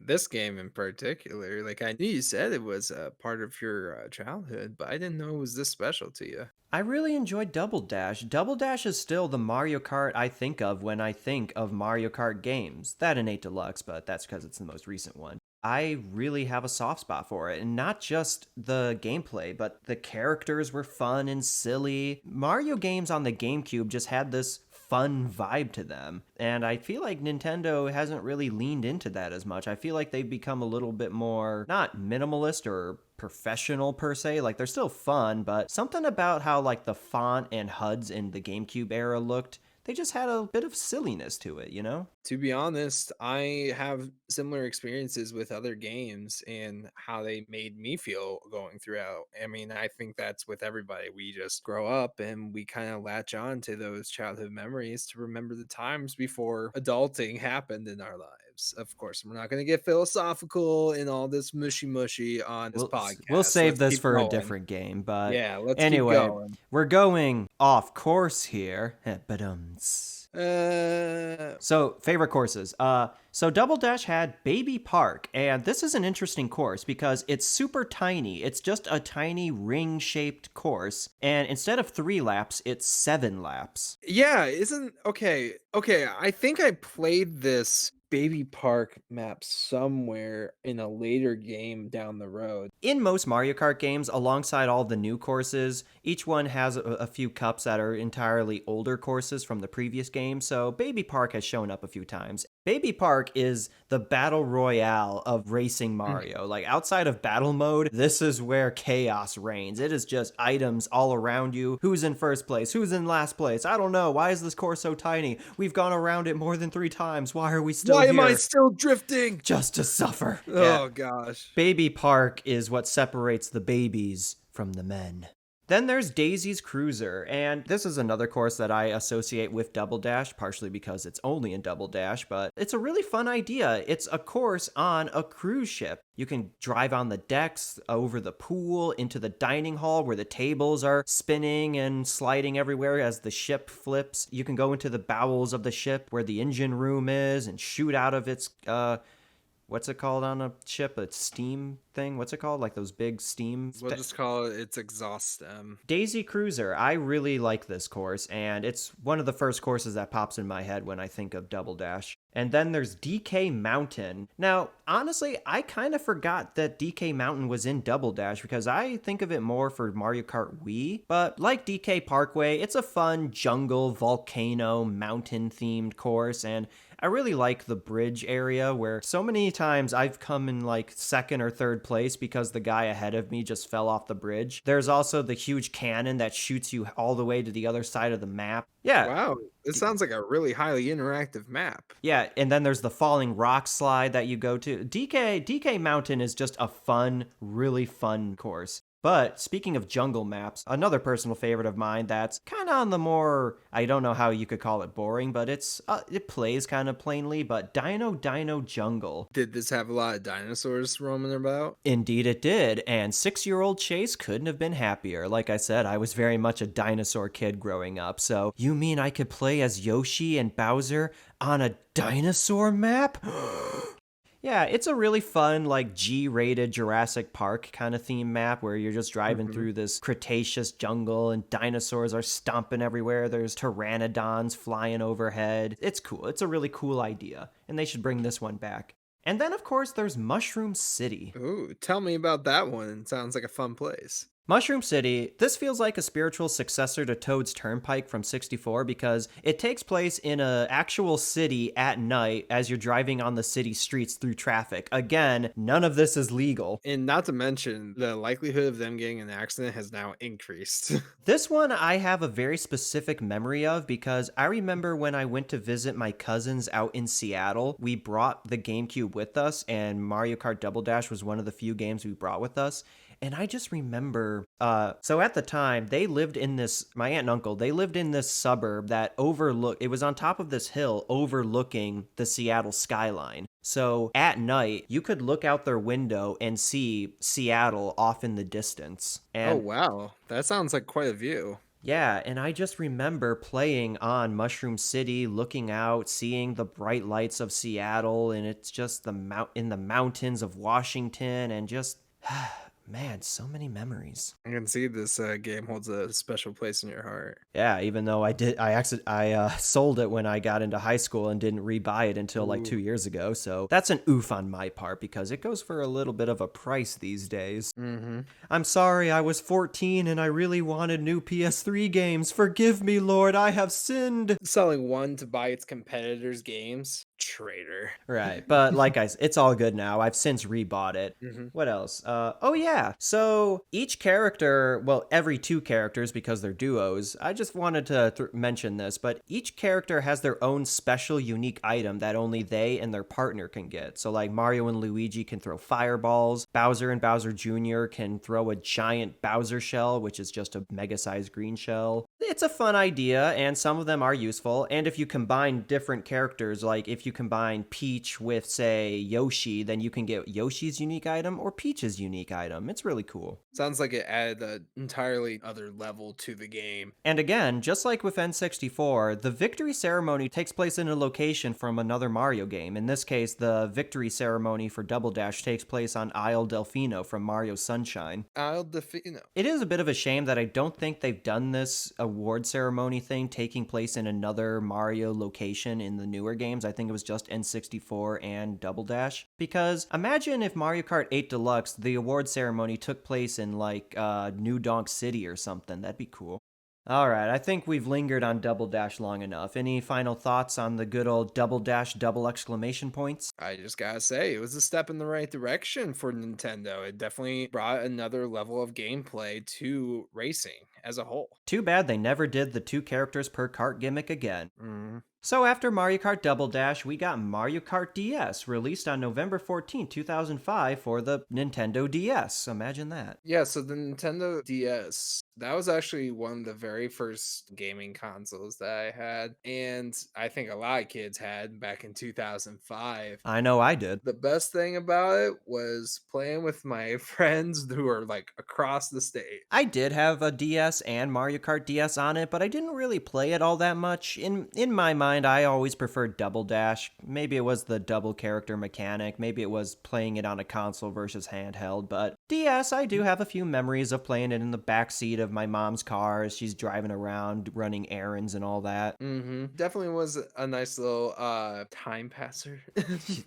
this game in particular. Like I knew you said it was a part of your childhood, but I didn't know it was this special to you. I really enjoyed Double Dash. Double Dash is still the Mario Kart I think of when I think of Mario Kart games. That and 8 Deluxe, but that's because it's the most recent one. I really have a soft spot for it, and not just the gameplay, but the characters were fun and silly. Mario games on the GameCube just had this fun vibe to them, and I feel like Nintendo hasn't really leaned into that as much. I feel like they've become a little bit more, not minimalist or professional per se, like they're still fun, but something about how like the font and HUDs in the GameCube era looked, they just had a bit of silliness to it, you know? To be honest, I have similar experiences with other games and how they made me feel going throughout. I mean, I think that's with everybody. We just grow up and we kind of latch on to those childhood memories to remember the times before adulting happened in our lives. Of course, we're not going to get philosophical and all this mushy mushy on this We'll podcast. save Let's this keep for a going. different game, but Yeah, let's keep anyway, going. we're going off course here. But Uh, So, favorite courses. So Double Dash had Baby Park, and this is an interesting course because it's super tiny. It's just a tiny ring-shaped course, and instead of 3 laps, it's 7 laps. Yeah, isn't okay. Okay, I think I played this Baby Park map somewhere in a later game down the road. In most Mario Kart games, alongside all the new courses, each one has a few cups that are entirely older courses from the previous game, so Baby Park has shown up a few times. Baby Park is the battle royale of racing Mario. Like outside of battle mode, this is where chaos reigns. It is just items all around you. Who's in first place? Who's in last place? I don't know. Why is this course so tiny? We've gone around it more than 3 times. Why are we still Why am I here? still drifting? Just to suffer. Yeah. Oh gosh. Baby Park is what separates the babies from the men. Then there's Daisy's Cruiser, and this is another course that I associate with Double Dash, partially because it's only in Double Dash, but it's a really fun idea. It's a course on a cruise ship. You can drive on the decks, over the pool, into the dining hall where the tables are spinning and sliding everywhere as the ship flips. You can go into the bowels of the ship where the engine room is and shoot out of its, what's it called on a ship? A steam thing? What's it called? Like those big steam. We'll just call it its exhaust stem. Daisy Cruiser. I really like this course, and it's one of the first courses that pops in my head when I think of Double Dash. And then there's DK Mountain. Now, honestly, I kind of forgot that DK Mountain was in Double Dash because I think of it more for Mario Kart Wii. But like DK Parkway, it's a fun jungle, volcano, mountain themed course, and I really like the bridge area where so many times I've come in like second or third place because the guy ahead of me just fell off the bridge. There's also the huge cannon that shoots you all the way to the other side of the map. Yeah. Wow, this sounds like a really highly interactive map. Yeah, and then there's the falling rock slide that you go to. DK Mountain is just a fun, really fun course. But speaking of jungle maps, another personal favorite of mine that's kind of on the more, I don't know how you could call it boring, but it plays kind of plainly, but Dino Jungle. Did this have a lot of dinosaurs roaming about? Indeed it did, and 6-year-old Chase couldn't have been happier. Like I said, I was very much a dinosaur kid growing up, so you mean I could play as Yoshi and Bowser on a dinosaur map? Yeah, it's a really fun, like G-rated Jurassic Park kind of theme map where you're just driving through this Cretaceous jungle and dinosaurs are stomping everywhere. There's pteranodons flying overhead. It's cool. It's a really cool idea, and they should bring this one back. And then, of course, there's Mushroom City. Ooh, tell me about that one. Sounds like a fun place. Mushroom City, this feels like a spiritual successor to Toad's Turnpike from 64 because it takes place in an actual city at night as you're driving on the city streets through traffic. Again, none of this is legal. And not to mention, the likelihood of them getting in an accident has now increased. This one I have a very specific memory of because I remember when I went to visit my cousins out in Seattle, we brought the GameCube with us, and Mario Kart Double Dash was one of the few games we brought with us. And I just remember, so at the time, my aunt and uncle, they lived in this suburb that it was on top of this hill overlooking the Seattle skyline. So at night, you could look out their window and see Seattle off in the distance. Oh, wow. That sounds like quite a view. Yeah, and I just remember playing on Mushroom City, looking out, seeing the bright lights of Seattle, and it's just in the mountains of Washington, and just... Man, so many memories. I can see this game holds a special place in your heart. Yeah, even though I sold it when I got into high school and didn't rebuy it until like 2 years ago. So that's an oof on my part because it goes for a little bit of a price these days. Mm-hmm. I'm sorry, I was 14 and I really wanted new PS3 games. Forgive me, Lord, I have sinned. Selling one to buy its competitors' games? Traitor. Right, but like it's all good now. I've since rebought it. Mm-hmm. What else? Oh yeah, so each character, well, every 2 characters because they're duos. I just wanted to mention this, but each character has their own special unique item that only they and their partner can get. So like Mario and Luigi can throw fireballs, Bowser and Bowser Jr. can throw a giant Bowser shell, which is just a mega-sized green shell. It's a fun idea, and some of them are useful, and if you combine different characters, like if you combine Peach with, say, Yoshi, then you can get Yoshi's unique item or Peach's unique item. It's really cool. Sounds like it added an entirely other level to the game. And again, just like with N64, the victory ceremony takes place in a location from another Mario game. In this case, the victory ceremony for Double Dash takes place on Isle Delfino from Mario Sunshine. Isle Delfino. It is a bit of a shame that I don't think they've done this award ceremony thing taking place in another Mario location in the newer games. I think it was just N64 and Double Dash. Because imagine if Mario Kart 8 Deluxe, the award ceremony took place in like New Donk City or something. That'd be cool. All right, I think we've lingered on Double Dash long enough. Any final thoughts on the good old Double Dash double exclamation points? I just gotta say, it was a step in the right direction for Nintendo. It definitely brought another level of gameplay to racing as a whole. Too bad they never did the two characters per cart gimmick again. Mhm. So after Mario Kart Double Dash, we got Mario Kart DS, released on November 14th, 2005 for the Nintendo DS. Imagine that. Yeah, so the Nintendo DS, that was actually one of the very first gaming consoles that I had, and I think a lot of kids had back in 2005. I know I did. The best thing about it was playing with my friends who are like across the state. I did have a DS and Mario Kart DS on it, but I didn't really play it all that much. In my mind, I always preferred Double Dash. Maybe it was the double character mechanic, maybe it was playing it on a console versus handheld, but DS, I do have a few memories of playing it in the back seat of my mom's car as she's driving around running errands and all that. Definitely was a nice little time passer.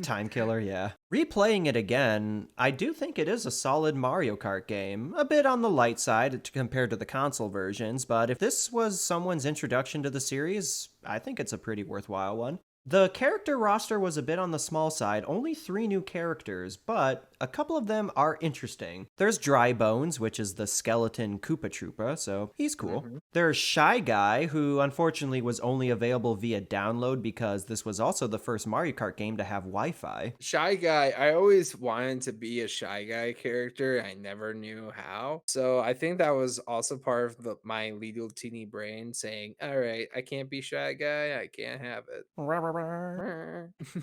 Time killer, yeah. Replaying it again, I do think it is a solid Mario Kart game. A bit on the light side compared to the console versions, but if this was someone's introduction to the series, I think it's a pretty worthwhile one. The character roster was a bit on the small side, only 3 new characters, but a couple of them are interesting. There's Dry Bones, which is the skeleton Koopa Troopa, so he's cool. Mhm. There's Shy Guy, who unfortunately was only available via download because this was also the first Mario Kart game to have Wi-Fi. Shy Guy, I always wanted to be a Shy Guy character. I never knew how. So I think that was also part of my little teeny brain saying, all right, I can't be Shy Guy. I can't have it.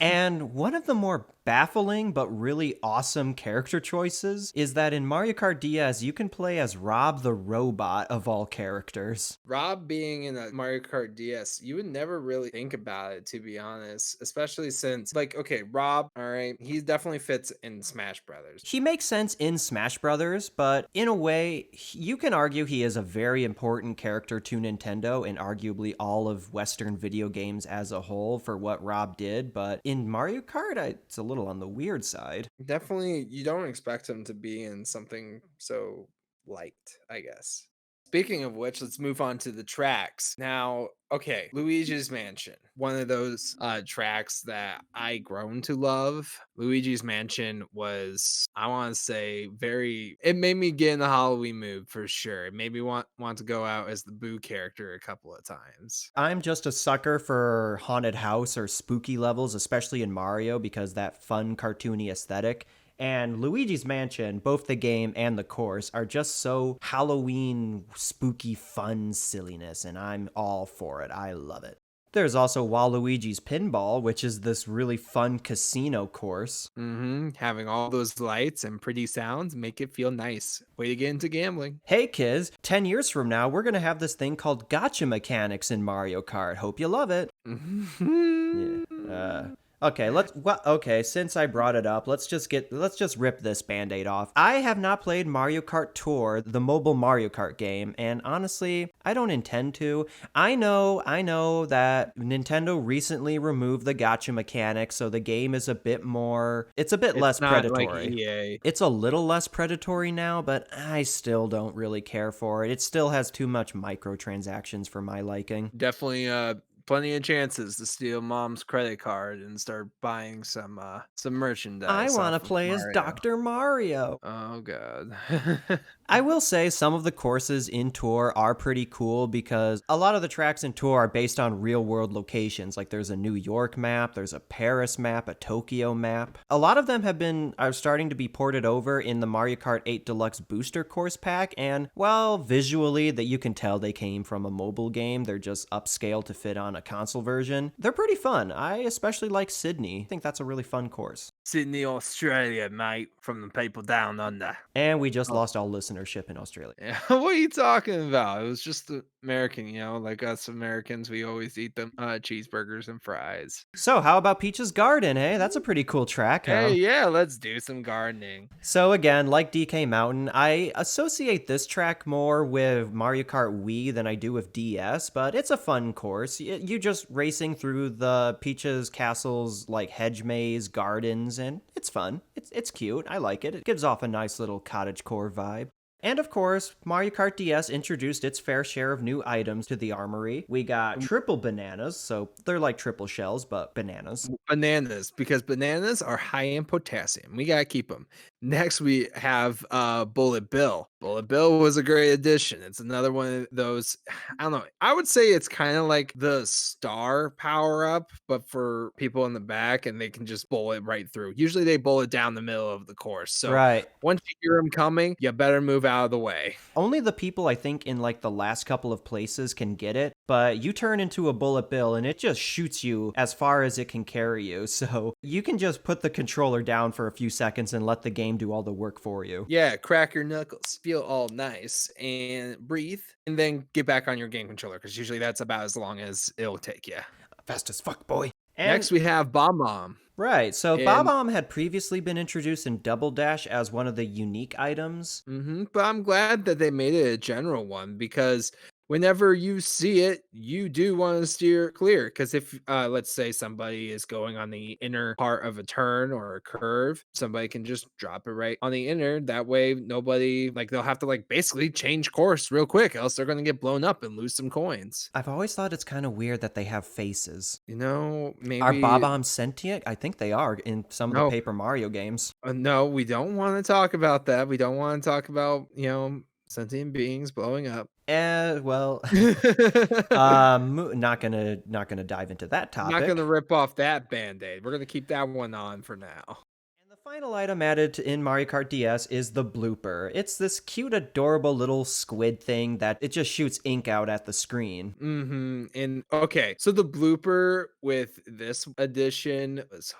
And one of the more baffling but really awesome character choices is that in Mario Kart DS, you can play as Rob the Robot of all characters. Rob being in a Mario Kart DS, you would never really think about it, to be honest, especially since, like, okay, Rob, all right, he definitely fits in Smash Brothers. He makes sense in Smash Brothers, but in a way, you can argue he is a very important character to Nintendo and arguably all of Western video games as a whole for what Rob did, but in Mario Kart, it's a little on the weird side. Definitely, you don't expect him to be in something so light, I guess. Speaking of which, let's move on to the tracks. Now, okay, Luigi's Mansion, one of those tracks that I grown to love. Luigi's Mansion was, I want to say, it made me get in the Halloween mood for sure. It made me want to go out as the Boo character a couple of times. I'm just a sucker for haunted house or spooky levels, especially in Mario, because that fun cartoony aesthetic. And Luigi's Mansion, both the game and the course, are just so Halloween, spooky, fun silliness, and I'm all for it. I love it. There's also Waluigi's Pinball, which is this really fun casino course. Having all those lights and pretty sounds make it feel nice. Way to get into gambling. Hey kids, 10 years from now, we're going to have this thing called gotcha mechanics in Mario Kart. Hope you love it. Yeah. Okay, since I brought it up, let's just rip this band-aid off. I have not played Mario Kart Tour, the mobile Mario Kart game, and honestly, I don't intend to. I know that Nintendo recently removed the gacha mechanic, so the game is a bit less Not like predatory. EA. It's a little less predatory now, but I still don't really care for it. It still has too much microtransactions for my liking. Definitely plenty of chances to steal mom's credit card and start buying some I merchandise want to off of play as Mario. Dr. Mario. Oh god. I will say some of the courses in Tour are pretty cool because a lot of the tracks in Tour are based on real world locations. Like there's a New York map, there's a Paris map, a Tokyo map. A lot of them are starting to be ported over in the Mario Kart 8 Deluxe Booster Course Pack, and well, visually that you can tell they came from a mobile game. They're just upscaled to fit on a console version. They're pretty fun. I especially like Sydney. I think that's a really fun course. Sydney, Australia, mate, from the people down under. And we just lost all listenership in Australia. Yeah, what are you talking about? It was just the American, like us Americans, we always eat them cheeseburgers and fries. So, how about Peach's Garden, hey? That's a pretty cool track, huh? Hey, yeah, let's do some gardening. So again, like DK Mountain, I associate this track more with Mario Kart Wii than I do with DS, but it's a fun course. You just racing through the Peach's Castle's like hedge maze, gardens, and it's fun. It's cute. I like it. It gives off a nice little cottagecore vibe. And of course, Mario Kart DS introduced its fair share of new items to the armory. We got triple bananas, so they're like triple shells, but bananas. Bananas, because bananas are high in potassium. We gotta keep them. Next, we have Bullet Bill. Bullet Bill was a great addition. It's another one of those. I don't know. I would say it's kind of like the star power up, but for people in the back, and they can just bullet right through. Usually, they bullet down the middle of the course. So Right. once you hear them coming, you better move out of the way. Only the people I think in like the last couple of places can get it, but you turn into a bullet bill and it just shoots you as far as it can carry you. So you can just put the controller down for a few seconds and let the game do all the work for you. Yeah, crack your knuckles, feel all nice, and breathe, and then get back on your game controller because usually that's about as long as it'll take you. Fast as fuck, boy. And Next, we have Bomb Bomb, right, so and Bob-omb had previously been introduced in Double Dash as one of the unique items. but I'm glad that they made it a general one because whenever you see it, you do want to steer clear. Because if, let's say, somebody is going on the inner part of a turn or a curve, somebody can just drop it right on the inner. That way, nobody like they'll have to like basically change course real quick, else they're going to get blown up and lose some coins. I've always thought it's kind of weird that they have faces. Are Maybe Bob-ombs sentient? I think they are in some of the no, Paper Mario games. no, we don't want to talk about that. We don't want to talk about sentient beings blowing up. Well, not gonna dive into that Not gonna topic. rip off that Band-Aid. We're gonna keep that one on for now. And the final item added in Mario Kart DS is the blooper. It's this cute, adorable little squid thing that it just shoots ink out at the screen. And okay, so the blooper with this edition was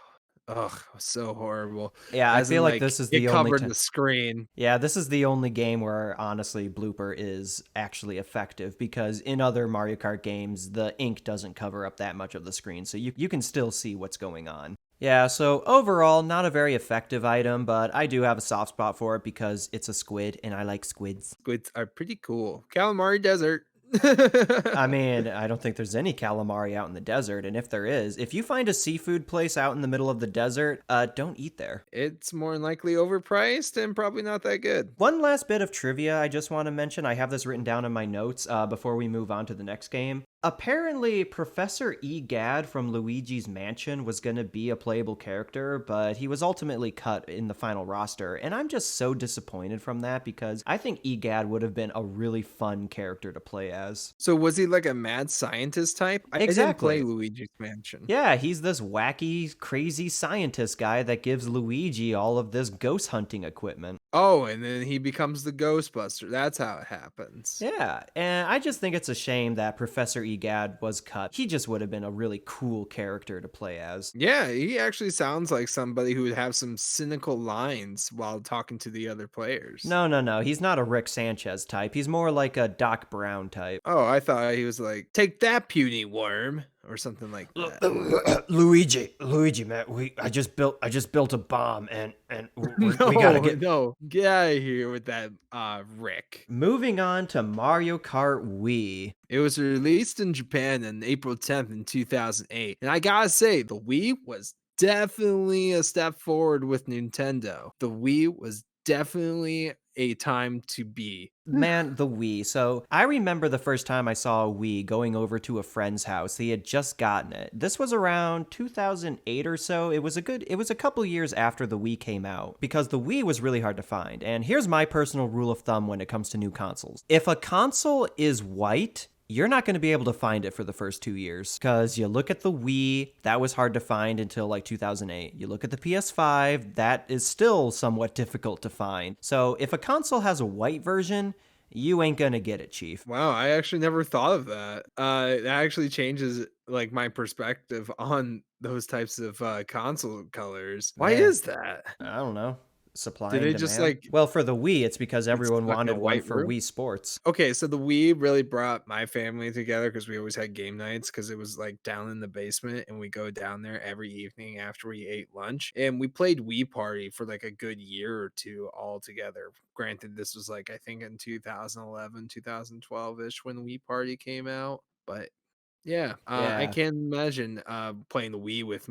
so horrible. Yeah, I As in, feel like like, this is it the only covered time. the screen. Yeah, this is the only game where honestly blooper is actually effective because in other Mario Kart games, the ink doesn't cover up that much of the screen, so you can still see what's going on. Yeah, so overall, not a very effective item, but I do have a soft spot for it because it's a squid and I like squids. Squids are pretty cool. Calamari Desert. I mean, I don't think there's any calamari out in the desert, and if there is, if you find a seafood place out in the middle of the desert, don't eat there. It's more than likely overpriced and probably not that good. One last bit of trivia I just want to mention. I have this written down in my notes before we move on to the next game. Apparently, Professor Egad from Luigi's Mansion was going to be a playable character, but he was ultimately cut in the final roster, and I'm just so disappointed from that because I think Egad would have been a really fun character to play as. So was he like a mad scientist type? I didn't play Exactly. Luigi's Mansion. Yeah, he's this wacky, crazy scientist guy that gives Luigi all of this ghost hunting equipment. Oh, and then he becomes the Ghostbuster. That's how it happens. Yeah, and I just think it's a shame that Professor Egad was cut. He just would have been a really cool character to play as. Yeah, he actually sounds like somebody who would have some cynical lines while talking to the other players. No, no, no, he's not a Rick Sanchez type. He's more like a Doc Brown type. Oh, I thought he was like, "Take that, puny worm," or something like that. Luigi, man, I just built a bomb, and we gotta No, get. no, get out of here with that, Rick. Moving on to Mario Kart Wii. It was released in Japan on April 10th in 2008, and I gotta say, the Wii was definitely a step forward with Nintendo. The Wii was definitely a time to be. Man, the Wii. So I remember the first time I saw a Wii going over to a friend's house. He had just gotten it. This was around 2008 or so. It was a couple years after the Wii came out because the Wii was really hard to find. And here's my personal rule of thumb when it comes to new consoles. If a console is white, you're not going to be able to find it for the first 2 years because you look at the Wii, that was hard to find until like 2008. You look at the PS5, that is still somewhat difficult to find. So if a console has a white version, you ain't going to get it, Chief. Wow, I actually never thought of that. That actually changes like my perspective on those types of console colors. Why Man, is that? I don't know. Supply Did and they just demand. like Well, for the Wii, it's because get everyone stuck in a wanted one white for room? Wii Sports. Okay, so the Wii really brought my family together because we always had game nights because it was like down in the basement and we go down there every evening after we ate lunch. And we played Wii Party for like a good year or two all together. Granted, this was like I think in 2011, 2012-ish when Wii Party came out. But yeah, I Yeah. can't imagine playing the Wii with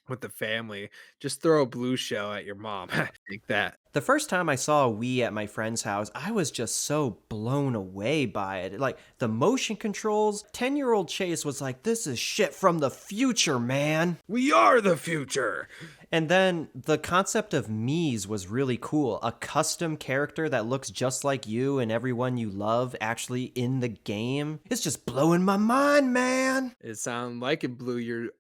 with the family. Just throw a blue shell at your mom. Take that. The first time I saw a Wii at my friend's house, I was just so blown away by it. Like the motion controls, 10-year-old Chase was like, this is shit from the future, man. We are the future. And then the concept of Mii's was really cool. A custom character that looks just like you and everyone you love actually in the game. It's just blowing my mind, man. It sounded like it blew your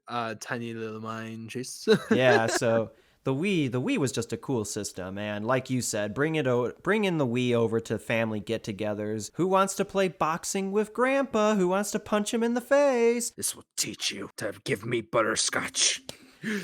tiny little mind, Chase. Yeah, so the Wii was just a cool system, and like you said, bring in the Wii over to family get-togethers. Who wants to play boxing with Grandpa? Who wants to punch him in the face? This will teach you to give me butterscotch.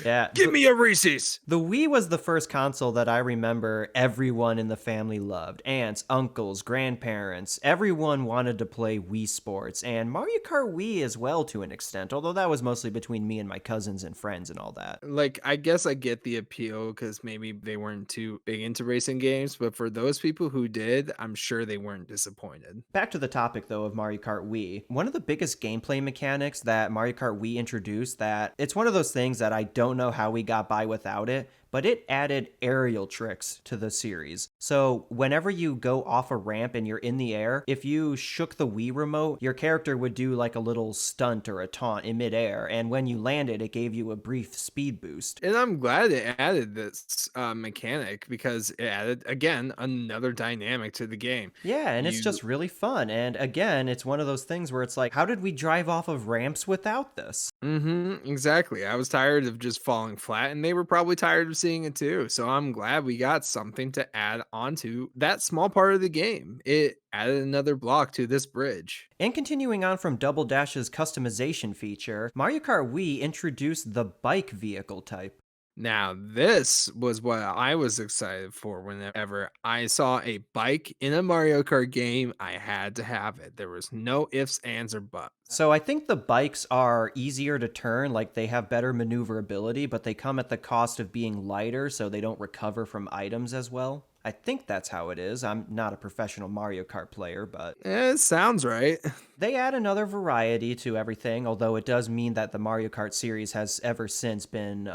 Yeah, Give me a Reese's. the Wii was the first console that I remember everyone in the family loved. Aunts, uncles, grandparents, everyone wanted to play Wii Sports, and Mario Kart Wii as well to an extent, although that was mostly between me and my cousins and friends and all that. Like, I guess I get the appeal because maybe they weren't too big into racing games, but for those people who did, I'm sure they weren't disappointed. Back to the topic though of Mario Kart Wii. One of the biggest gameplay mechanics that Mario Kart Wii introduced, that it's one of those things that I don't know how we got by without it, but it added aerial tricks to the series. So whenever you go off a ramp and you're in the air, if you shook the Wii remote, your character would do like a little stunt or a taunt in midair, and when you landed, it gave you a brief speed boost. And I'm glad it added this mechanic because it added, again, another dynamic to the game. Yeah, and it's You just really fun. And again, it's one of those things where it's like, how did we drive off of ramps without this? Exactly. I was tired of just falling flat, and they were probably tired of seeing it too. So I'm glad we got something to add onto that small part of the game. It added another block to this bridge. And continuing on from Double Dash's customization feature, Mario Kart Wii introduced the bike vehicle type. Now, this was what I was excited for whenever I saw a bike in a Mario Kart game. I had to have it. There was no ifs, ands, or buts. So I think the bikes are easier to turn, like they have better maneuverability, but they come at the cost of being lighter, so they don't recover from items as well. I think that's how it is. I'm not a professional Mario Kart player, but It sounds right. they add another variety to everything, although it does mean that the Mario Kart series has ever since been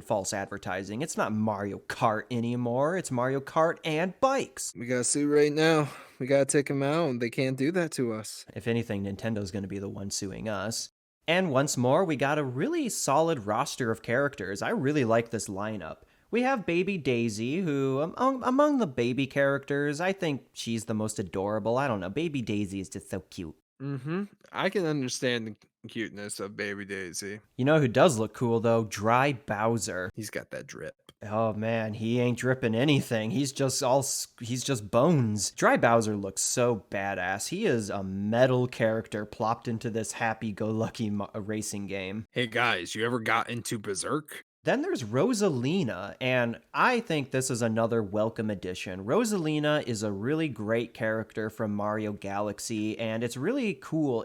false advertising. It's not Mario Kart anymore. It's Mario Kart and bikes. We got to sue right now. We got to take them out. They can't do that to us. If anything, Nintendo's going to be the one suing us. And once more, we got a really solid roster of characters. I really like this lineup. We have Baby Daisy, who, among the baby characters, I think she's the most adorable. I don't know. Baby Daisy is just so cute. I can understand the cuteness of Baby Daisy. You know who does look cool, though? Dry Bowser. He's got that drip. Oh man, he ain't dripping anything. He's just bones. Dry Bowser looks so badass. He is a metal character plopped into this happy-go-lucky racing game. Hey guys, you ever got into Berserk? Then there's Rosalina, and I think this is another welcome addition. Rosalina is a really great character from Mario Galaxy, and it's really cool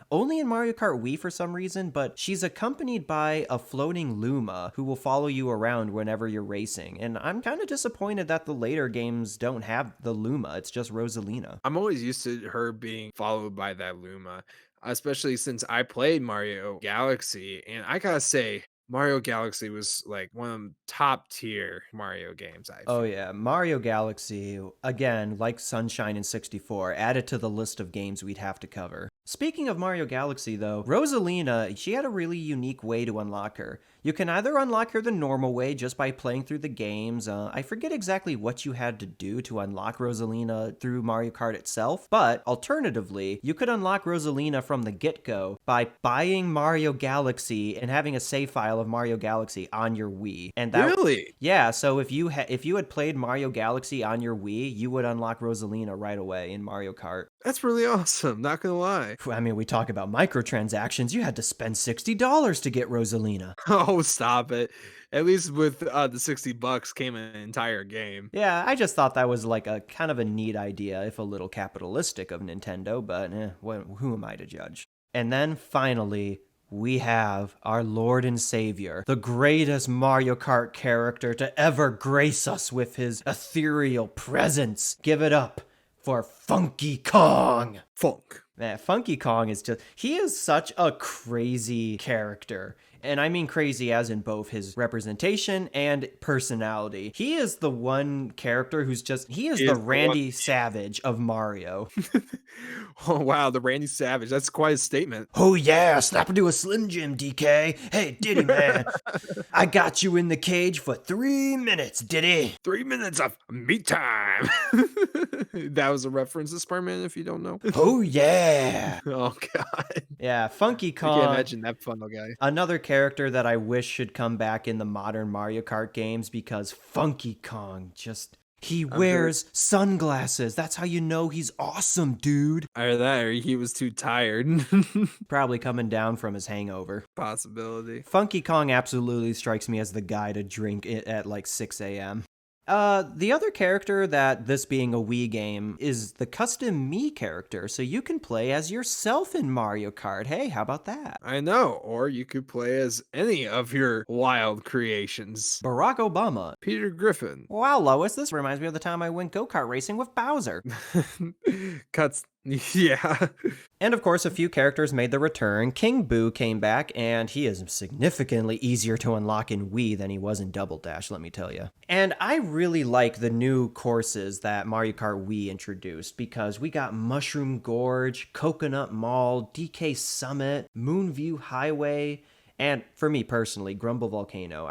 only in Mario Kart Wii for some reason, but she's accompanied by a floating Luma who will follow you around whenever you're racing. And I'm kind of disappointed that the later games don't have the Luma. It's just Rosalina. I'm always used to her being followed by that Luma, especially since I played Mario Galaxy, and I gotta say, Mario Galaxy was like one of the top tier Mario games, I Oh feel. yeah, Mario Galaxy, again, like Sunshine and 64, added to the list of games we'd have to cover. Speaking of Mario Galaxy though, Rosalina, she had a really unique way to unlock her. You can either unlock her the normal way just by playing through the games. I forget exactly what you had to do to unlock Rosalina through Mario Kart itself, but alternatively, you could unlock Rosalina from the get-go by buying Mario Galaxy and having a save file of Mario Galaxy on your Wii. And that Really? Yeah, so if you had played Mario Galaxy on your Wii, you would unlock Rosalina right away in Mario Kart. That's really awesome, not gonna lie. I mean, we talk about microtransactions. You had to spend $60 to get Rosalina. Oh, stop it. At least with the $60 came an entire game. Yeah, I just thought that was like a kind of a neat idea, if a little capitalistic of Nintendo, but who am I to judge? And then finally, we have our Lord and Savior, the greatest Mario Kart character to ever grace us with his ethereal presence. Give it up for Funky Kong. funk. Man, Funky Kong is just, he is such a crazy character. And I mean crazy as in both his representation and personality. He is the one character who's just, he is He the is the one. Randy Savage of Mario. Oh wow, the Randy Savage. That's quite a statement. Oh yeah, snap into a Slim Jim, DK. Hey, Diddy man, I got you in the cage for 3 minutes, Diddy. 3 minutes of meat time. That was a reference to Spider-Man, if you don't know. Oh yeah. Oh god, Yeah, Funky I can't Kong, imagine that funnel guy. another character that I wish should come back in the modern Mario Kart games because Funky Kong just, he I'm sure wears sunglasses. That's how you know he's awesome, dude. either that or he was too tired. Probably coming down from his hangover. Possibility. Funky Kong absolutely strikes me as the guy to drink it at like 6 a.m. The other character that, this being a Wii game, is the custom Mii character, so you can play as yourself in Mario Kart. Hey, how about that? I know, or you could play as any of your wild creations. Barack Obama. Peter Griffin. Wow, Lois, this reminds me of the time I went go-kart racing with Bowser. Cuts. Yeah. And of course, a few characters made their return. King Boo came back, and he is significantly easier to unlock in Wii than he was in Double Dash, let me tell you. And I really like the new courses that Mario Kart Wii introduced, because we got Mushroom Gorge, Coconut Mall, DK Summit, Moonview Highway, and for me personally, Grumble Volcano.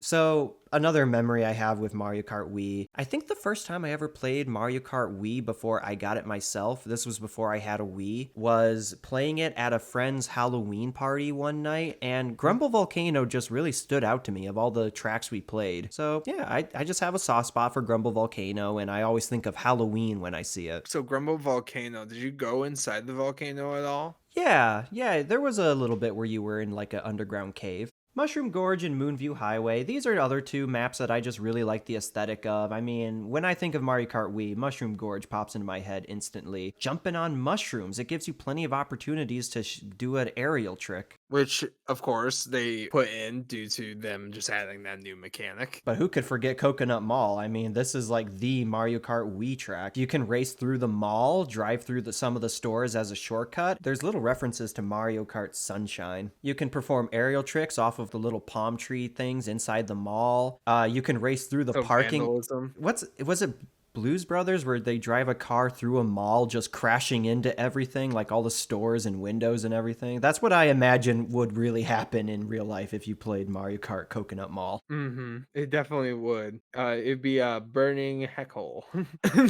So, another memory I have with Mario Kart Wii, I think the first time I ever played Mario Kart Wii before I got it myself, this was before I had a Wii, was playing it at a friend's Halloween party one night, and Grumble Volcano just really stood out to me of all the tracks we played. So, yeah, I just have a soft spot for Grumble Volcano, and I always think of Halloween when I see it. So Grumble Volcano, did you go inside the volcano at all? Yeah, there was a little bit where you were in like an underground cave. Mushroom Gorge and Moonview Highway, these are other two maps that I just really like the aesthetic of. I mean, when I think of Mario Kart Wii, Mushroom Gorge pops into my head instantly. Jumping on mushrooms, it gives you plenty of opportunities to do an aerial trick. Which, of course, they put in due to them just adding that new mechanic. But who could forget Coconut Mall? I mean, this is like the Mario Kart Wii track. You can race through the mall, drive through some of the stores as a shortcut. There's little references to Mario Kart Sunshine. You can perform aerial tricks off of the little palm tree things inside the mall. You can race through the So parking. vandalism. Was it Blues Brothers where they drive a car through a mall just crashing into everything, like all the stores and windows and everything? That's what I imagine would really happen in real life if you played Mario Kart Coconut Mall. Mm-hmm. It definitely would. It'd be a burning heckhole.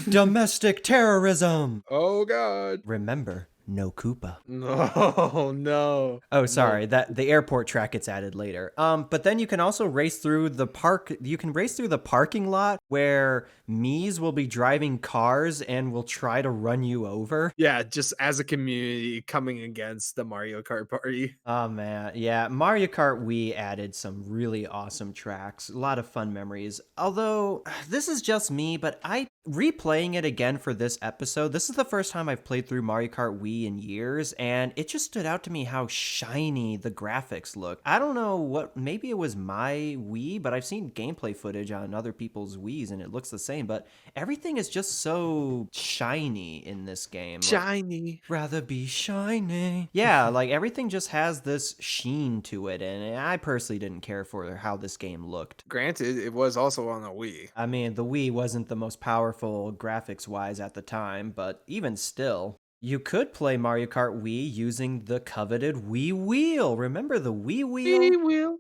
Domestic terrorism! Oh god. Remember, no Koopa. No, no. Oh, sorry. That the airport track gets added later. But then you can also race through the park. You can race through the parking lot where Mii's will be driving cars and will try to run you over. Yeah, just as a community coming against the Mario Kart party. Oh man, yeah. Mario Kart Wii added some really awesome tracks. A lot of fun memories. Although this is just me, but I replaying it again for this episode. This is the first time I've played through Mario Kart Wii in years, and it just stood out to me how shiny the graphics look. I don't know what, maybe it was my Wii, but I've seen gameplay footage on other people's Wiis and it looks the same, but everything is just so shiny in this game. Shiny. Rather be shiny. Yeah, like everything just has this sheen to it, and I personally didn't care for how this game looked. Granted, it was also on the Wii. I mean, the Wii wasn't the most powerful graphics-wise at the time, but even still, you could play Mario Kart Wii using the coveted Wii Wheel. Remember the Wii Wheel? Wii wheel.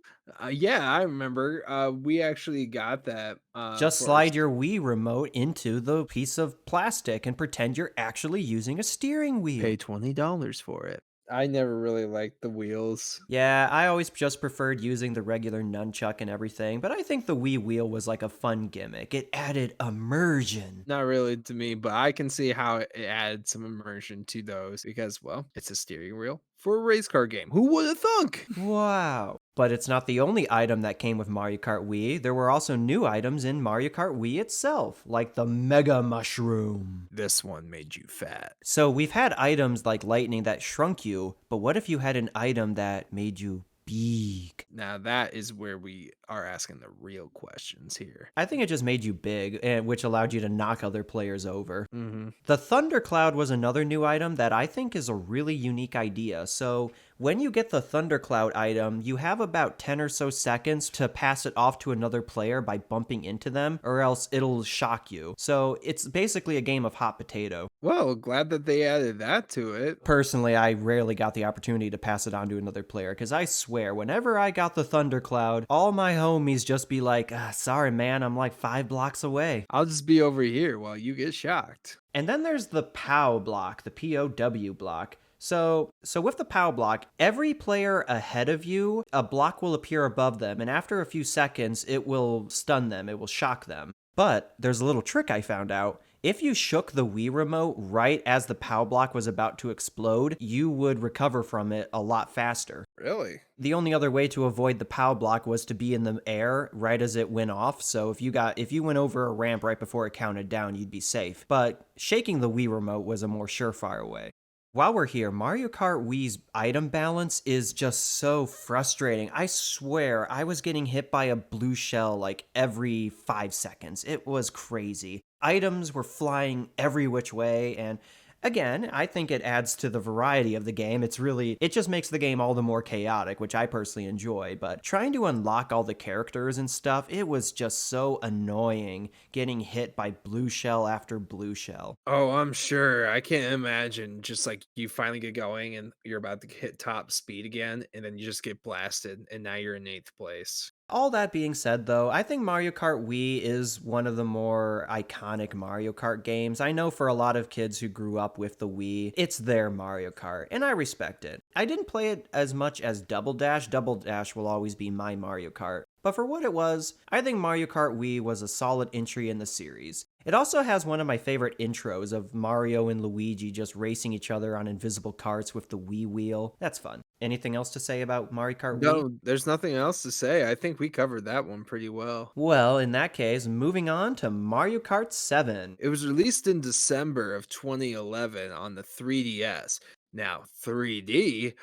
Yeah, I remember. We actually got that. Just for slide your Wii remote into the piece of plastic and pretend you're actually using a steering wheel. pay $20 for it. I never really liked the wheels. Yeah, I always just preferred using the regular nunchuck and everything, but I think the Wii Wheel was like a fun gimmick. It added immersion. Not really to me, but I can see how it added some immersion to those because, well, it's a steering wheel for a race car game. Who would have thunk? Wow. But it's not the only item that came with Mario Kart Wii. There were also new items in Mario Kart Wii itself, like the Mega Mushroom. This one made you fat. So we've had items like lightning that shrunk you, but what if you had an item that made you big? Now that is where we are asking the real questions here. I think it just made you big, which allowed you to knock other players over. Hmm. The Thundercloud was another new item that I think is a really unique idea. So, when you get the Thundercloud item, you have about 10 or so seconds to pass it off to another player by bumping into them, or else it'll shock you. So, it's basically a game of hot potato. Well, glad that they added that to it. Personally, I rarely got the opportunity to pass it on to another player because I swear, whenever I got the Thundercloud, all my homies just be like, sorry, man, I'm like 5 blocks away. I'll just be over here while you get shocked. And then there's the POW block, the POW block. So with the POW block, every player ahead of you, a block will appear above them, and after a few seconds, it will stun them, it will shock them. But there's a little trick I found out. If you shook the Wii remote right as the POW block was about to explode, you would recover from it a lot faster. Really? The only other way to avoid the POW block was to be in the air right as it went off. So if you went over a ramp right before it counted down, you'd be safe. But shaking the Wii remote was a more surefire way. While we're here, Mario Kart Wii's item balance is just so frustrating. I swear, I was getting hit by a blue shell like every 5 seconds. It was crazy. Items were flying every which way, and again, I think it adds to the variety of the game. It just makes the game all the more chaotic, which I personally enjoy. But trying to unlock all the characters and stuff, it was just so annoying getting hit by blue shell after blue shell. Oh, I'm sure. I can't imagine just like you finally get going and you're about to hit top speed again, and then you just get blasted, and now you're in eighth place. All that being said, though, I think Mario Kart Wii is one of the more iconic Mario Kart games. I know for a lot of kids who grew up with the Wii, it's their Mario Kart, and I respect it. I didn't play it as much as Double Dash. Double Dash will always be my Mario Kart. But for what it was, I think Mario Kart Wii was a solid entry in the series. It also has one of my favorite intros of Mario and Luigi just racing each other on invisible carts with the Wii wheel. That's fun. Anything else to say about Mario Kart Wii? No, there's nothing else to say. I think we covered that one pretty well. Well, in that case, moving on to Mario Kart 7. It was released in December of 2011 on the 3DS. Now, 3D,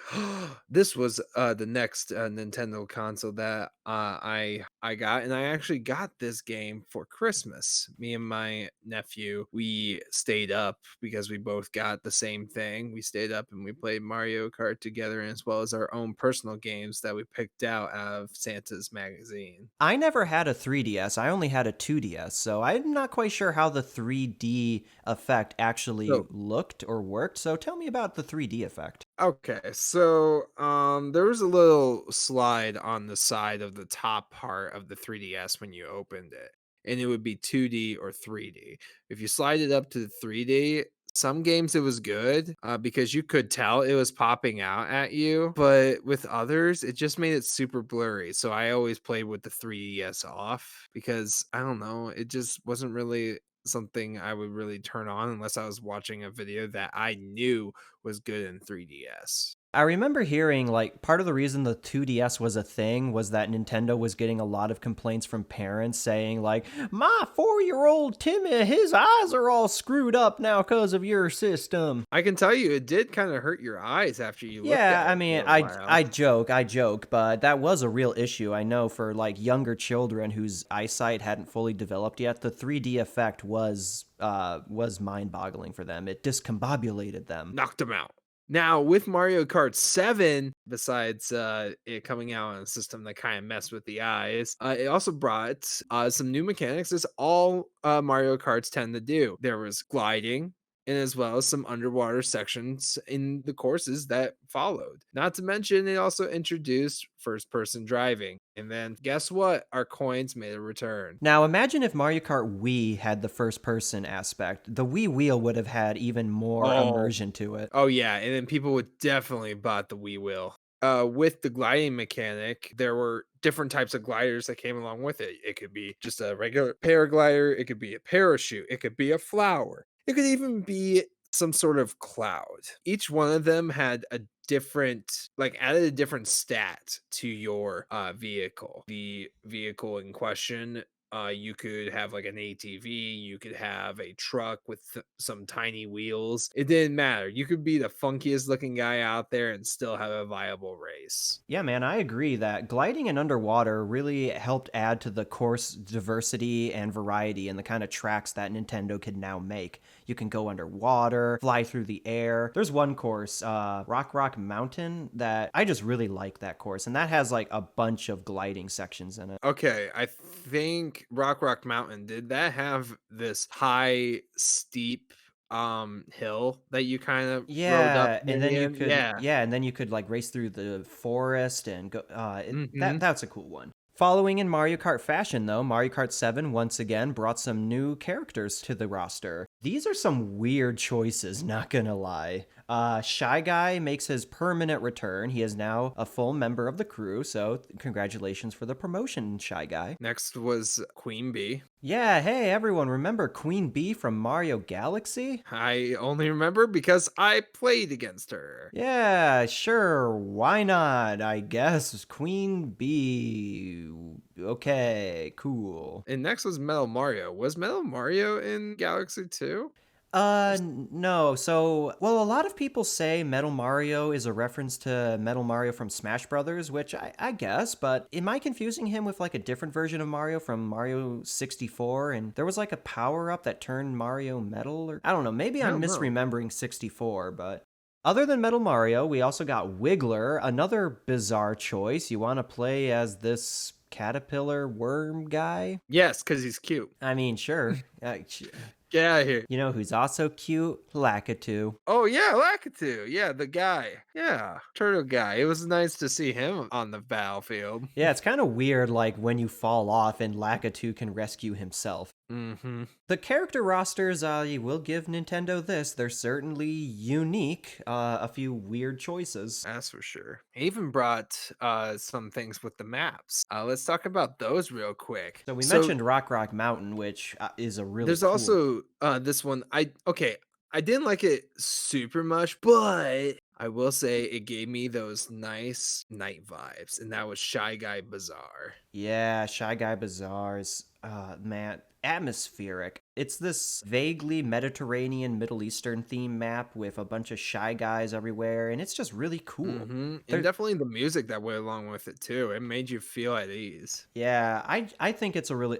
this was the next Nintendo console that I got, and I actually got this game for Christmas. Me and my nephew, we stayed up because we both got the same thing. We stayed up and we played Mario Kart together, as well as our own personal games that we picked out of Santa's magazine. I never had a 3DS, I only had a 2DS, so I'm not quite sure how the 3D effect actually So looked or worked. So tell me about the 3D effect. okay, so there was a little slide on the side of the top part of the 3DS when you opened it, and it would be 2D or 3D. If you slide it up to the 3D, some games it was good because you could tell it was popping out at you, but with others, it just made it super blurry. So I always played with the 3DS off because I don't know, it just wasn't really something I would really turn on unless I was watching a video that I knew was good in 3DS. I remember hearing like part of the reason the 2DS was a thing was that Nintendo was getting a lot of complaints from parents saying like, "My 4-year-old Timmy, his eyes are all screwed up now because of your system." I can tell you it did kind of hurt your eyes after you looked Yeah, at I it mean, for a I while. joke, but that was a real issue. I know for like younger children whose eyesight hadn't fully developed yet, the 3D effect was mind-boggling for them. It discombobulated them. Knocked him out. Now, with Mario Kart 7, besides it coming out on a system that kind of messed with the eyes, it also brought some new mechanics, as all Mario Karts tend to do. There was gliding, and as well as some underwater sections in the courses that followed. Not to mention, it also introduced first person driving. And then, guess what? Our coins made a return. Now, imagine if Mario Kart Wii had the first person aspect. The Wii wheel would have had even more Oh, immersion to it. Oh yeah, and then people would definitely bought the Wii Wheel. With the gliding mechanic, there were different types of gliders that came along with it. It could be just a regular paraglider, it could be a parachute, it could be a flower, it could even be some sort of cloud. Each one of them had a different, like, added a different stat to your vehicle. The vehicle in question You could have like an ATV, you could have a truck with some tiny wheels. It didn't matter. You could be the funkiest looking guy out there and still have a viable race. Yeah, man, I agree that gliding and underwater really helped add to the course diversity and variety in the kind of tracks that Nintendo can now make. You can go underwater, fly through the air. There's one course, Rock Mountain, that I just really like that course, and that has like a bunch of gliding sections in it. Okay, I think Rock Mountain, did that have this high steep hill that you kind of rode up Yeah, near and the then you end? could Yeah. yeah, and then you could like race through the forest and go Mhm. that's a cool one. Following in Mario Kart fashion though, Mario Kart 7 once again brought some new characters to the roster. These are some weird choices, not gonna lie. Shy Guy makes his permanent return. He is now a full member of the crew, so congratulations for the promotion, Shy Guy. Next was Queen Bee. Yeah, hey everyone, remember Queen Bee from Mario Galaxy? I only remember because I played against her. Yeah, sure. Why not? I guess Queen Bee. Okay, cool. And next was Metal Mario. Was Metal Mario in Galaxy 2? No. So, well, a lot of people say Metal Mario is a reference to Metal Mario from Smash Brothers, which I guess, but am I confusing him with like a different version of Mario from Mario 64? And there was like a power up that turned Mario metal, or I don't know. Maybe I I'm don't know. misremembering 64, but. Other than Metal Mario, we also got Wiggler, another bizarre choice. You want to play as this caterpillar worm guy? Yes, because he's cute. I mean, sure. Get out of here. You know who's also cute? Lakitu. Oh yeah, Lakitu. Yeah, the guy. Yeah, turtle guy. It was nice to see him on the battlefield. Yeah, it's kind of weird, like when you fall off and Lakitu can rescue himself. Hmm. The character rosters, you will give Nintendo this. They're certainly unique. A few weird choices. That's for sure. He even brought some things with the maps. Let's talk about those real quick. So we So mentioned Rock Mountain, which is a really there's cool. also this one. I didn't like it super much, but I will say it gave me those nice night vibes, and that was Shy Guy Bazaar. Yeah, Shy Guy Bazaar is, man, atmospheric. It's this vaguely Mediterranean, Middle Eastern theme map with a bunch of shy guys everywhere, and it's just really cool. And definitely the music that went along with it too. It made you feel at ease. Yeah, I think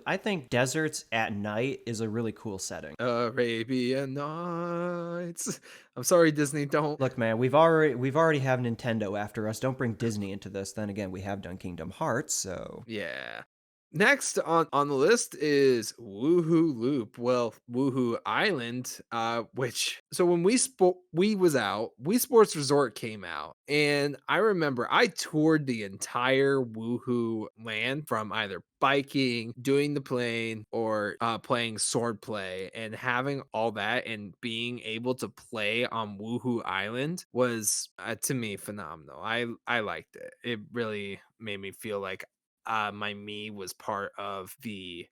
I think deserts at night is a really cool setting. Arabian Nights. I'm sorry, Disney. Don't. Look, man, we've already have Nintendo after us. Don't bring Disney into this. Then again, we have done Kingdom Hearts, so Yeah. Next on the list is Woohoo Loop. Well, Woohoo Island, which so when we was out, Wii Sports Resort came out, and I remember I toured the entire Woohoo land from either biking, doing the plane, or playing sword play, and having all that and being able to play on Woohoo Island was to me phenomenal. I liked it. It really made me feel like my me was part of the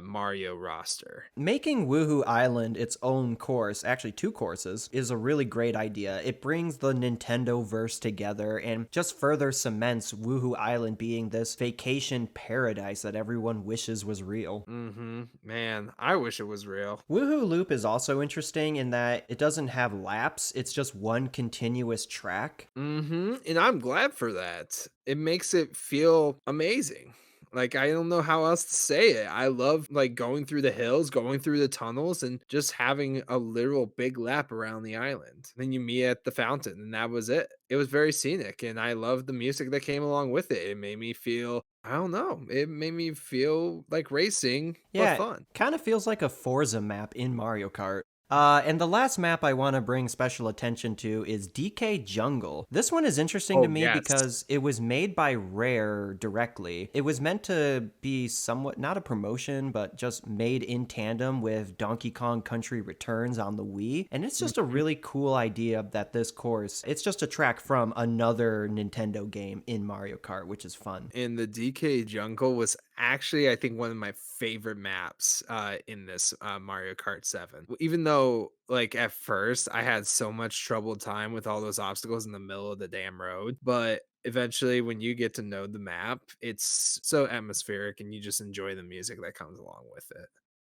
Mario roster. making Woohoo Island its own course, actually two courses, is a really great idea. It brings the Nintendo verse together and just further cements Woohoo Island being this vacation paradise that everyone wishes was real. Man, I wish it was real. Woohoo Loop is also interesting in that it doesn't have laps, it's just one continuous track. And I'm glad for that. It makes it feel amazing. Like I don't know how else to say it. I love like going through the hills, going through the tunnels, and just having a literal big lap around the island. Then you meet at the fountain, and that was it. It was very scenic, and I loved the music that came along with it. It made me feel, I don't know, it made me feel like racing, but Yeah, fun. kind of feels like a Forza map in Mario Kart. And the last map I want to bring special attention to is DK Jungle. This one is interesting to Oh me yes. because it was made by Rare directly. It was meant to be somewhat, not a promotion, but just made in tandem with Donkey Kong Country Returns on the Wii. And it's just a really cool idea that this course, it's just a track from another Nintendo game in Mario Kart, which is fun. And the DK Jungle was actually, I think, one of my favorite maps in this Mario Kart 7. Even though, like, at first I had so much trouble time with all those obstacles in the middle of the damn road, but eventually when you get to know the map, it's so atmospheric and you just enjoy the music that comes along with it.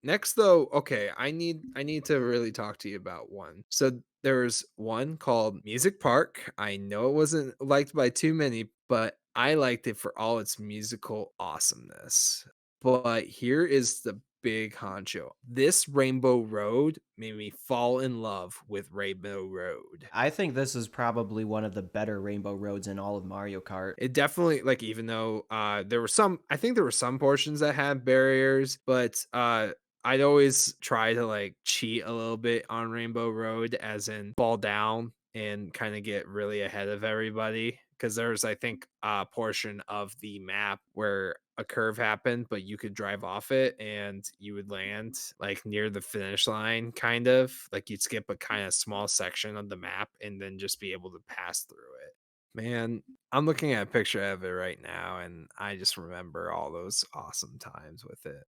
Next though, okay, I need to really talk to you about one. So there's one called Music Park. I know it wasn't liked by too many, but I liked it for all its musical awesomeness. But here is the big honcho. This Rainbow Road made me fall in love with Rainbow Road. I think this is probably one of the better rainbow roads in all of Mario Kart. It definitely like even though there were some I think there were some portions that had barriers, but I'd always try to like cheat a little bit on Rainbow Road as in fall down and kind of get really ahead of everybody because there's I think a portion of the map where a curve happened but you could drive off it and you would land like near the finish line kind of like you'd skip a kind of small section of the map and then just be able to pass through it. Man, I'm looking at a picture of it right now, and I just remember all those awesome times with it.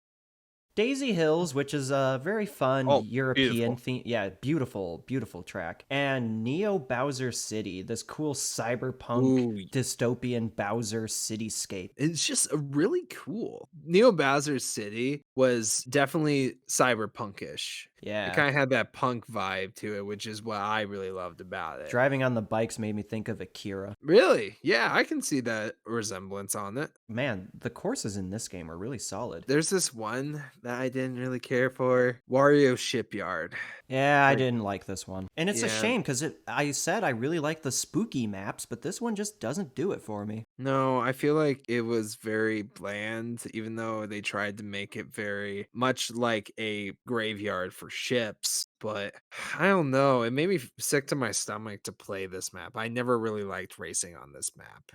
Daisy Hills, which is a very fun Oh, European beautiful. theme. Yeah, beautiful, beautiful track. And Neo Bowser City, this cool cyberpunk Ooh, dystopian Bowser cityscape. it's just a really cool. Neo Bowser's City was definitely cyberpunkish. It Yeah. kind of had that punk vibe to it, which is what I really loved about it. Driving on the bikes made me think of Akira. Really? Yeah, I can see that resemblance on it. Man, the courses in this game are really solid. There's this one that I didn't really care for, Wario Shipyard. Yeah, I Like, didn't like this one. And it's a yeah, shame because I said I really like the spooky maps, but this one just doesn't do it for me. no, I feel like it was very bland, even though they tried to make it very much like a graveyard for ships. But I don't know. It made me sick to my stomach to play this map. I never really liked racing on this map.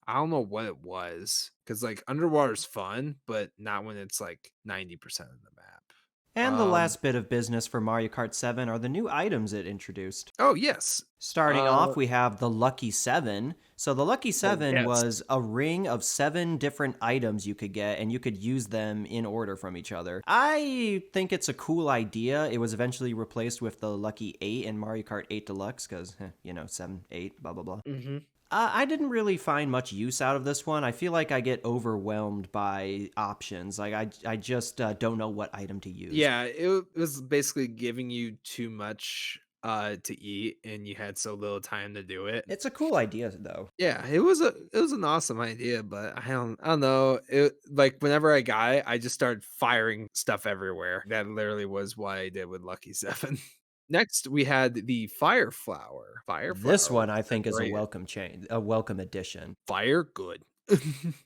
I don't know what it was. Because, like, underwater's fun, but not when it's like 90% of the map. And the Um, last bit of business for Mario Kart 7 are the new items it introduced. oh, yes. Starting Uh, off, we have the Lucky 7. So, the Lucky oh, 7 yes. was a ring of 7 different items you could get, and you could use them in order from each other. I think it's a cool idea. It was eventually replaced with the Lucky 8 in Mario Kart 8 Deluxe, because, 7, 8, blah, blah, blah. Hmm. I didn't really find much use out of this one. I feel like I get overwhelmed by options. Like, I just don't know what item to use. Yeah, was basically giving you too much to eat and you had so little time to do it. It's a cool idea, though. Yeah, it was an awesome idea, but I don't know. It like whenever I got it, I just started firing stuff everywhere. That literally was what I did with Lucky 7. Next, we had the Fire Flower. Fire This Flower one was I a think is a great welcome change, a welcome addition. fire good.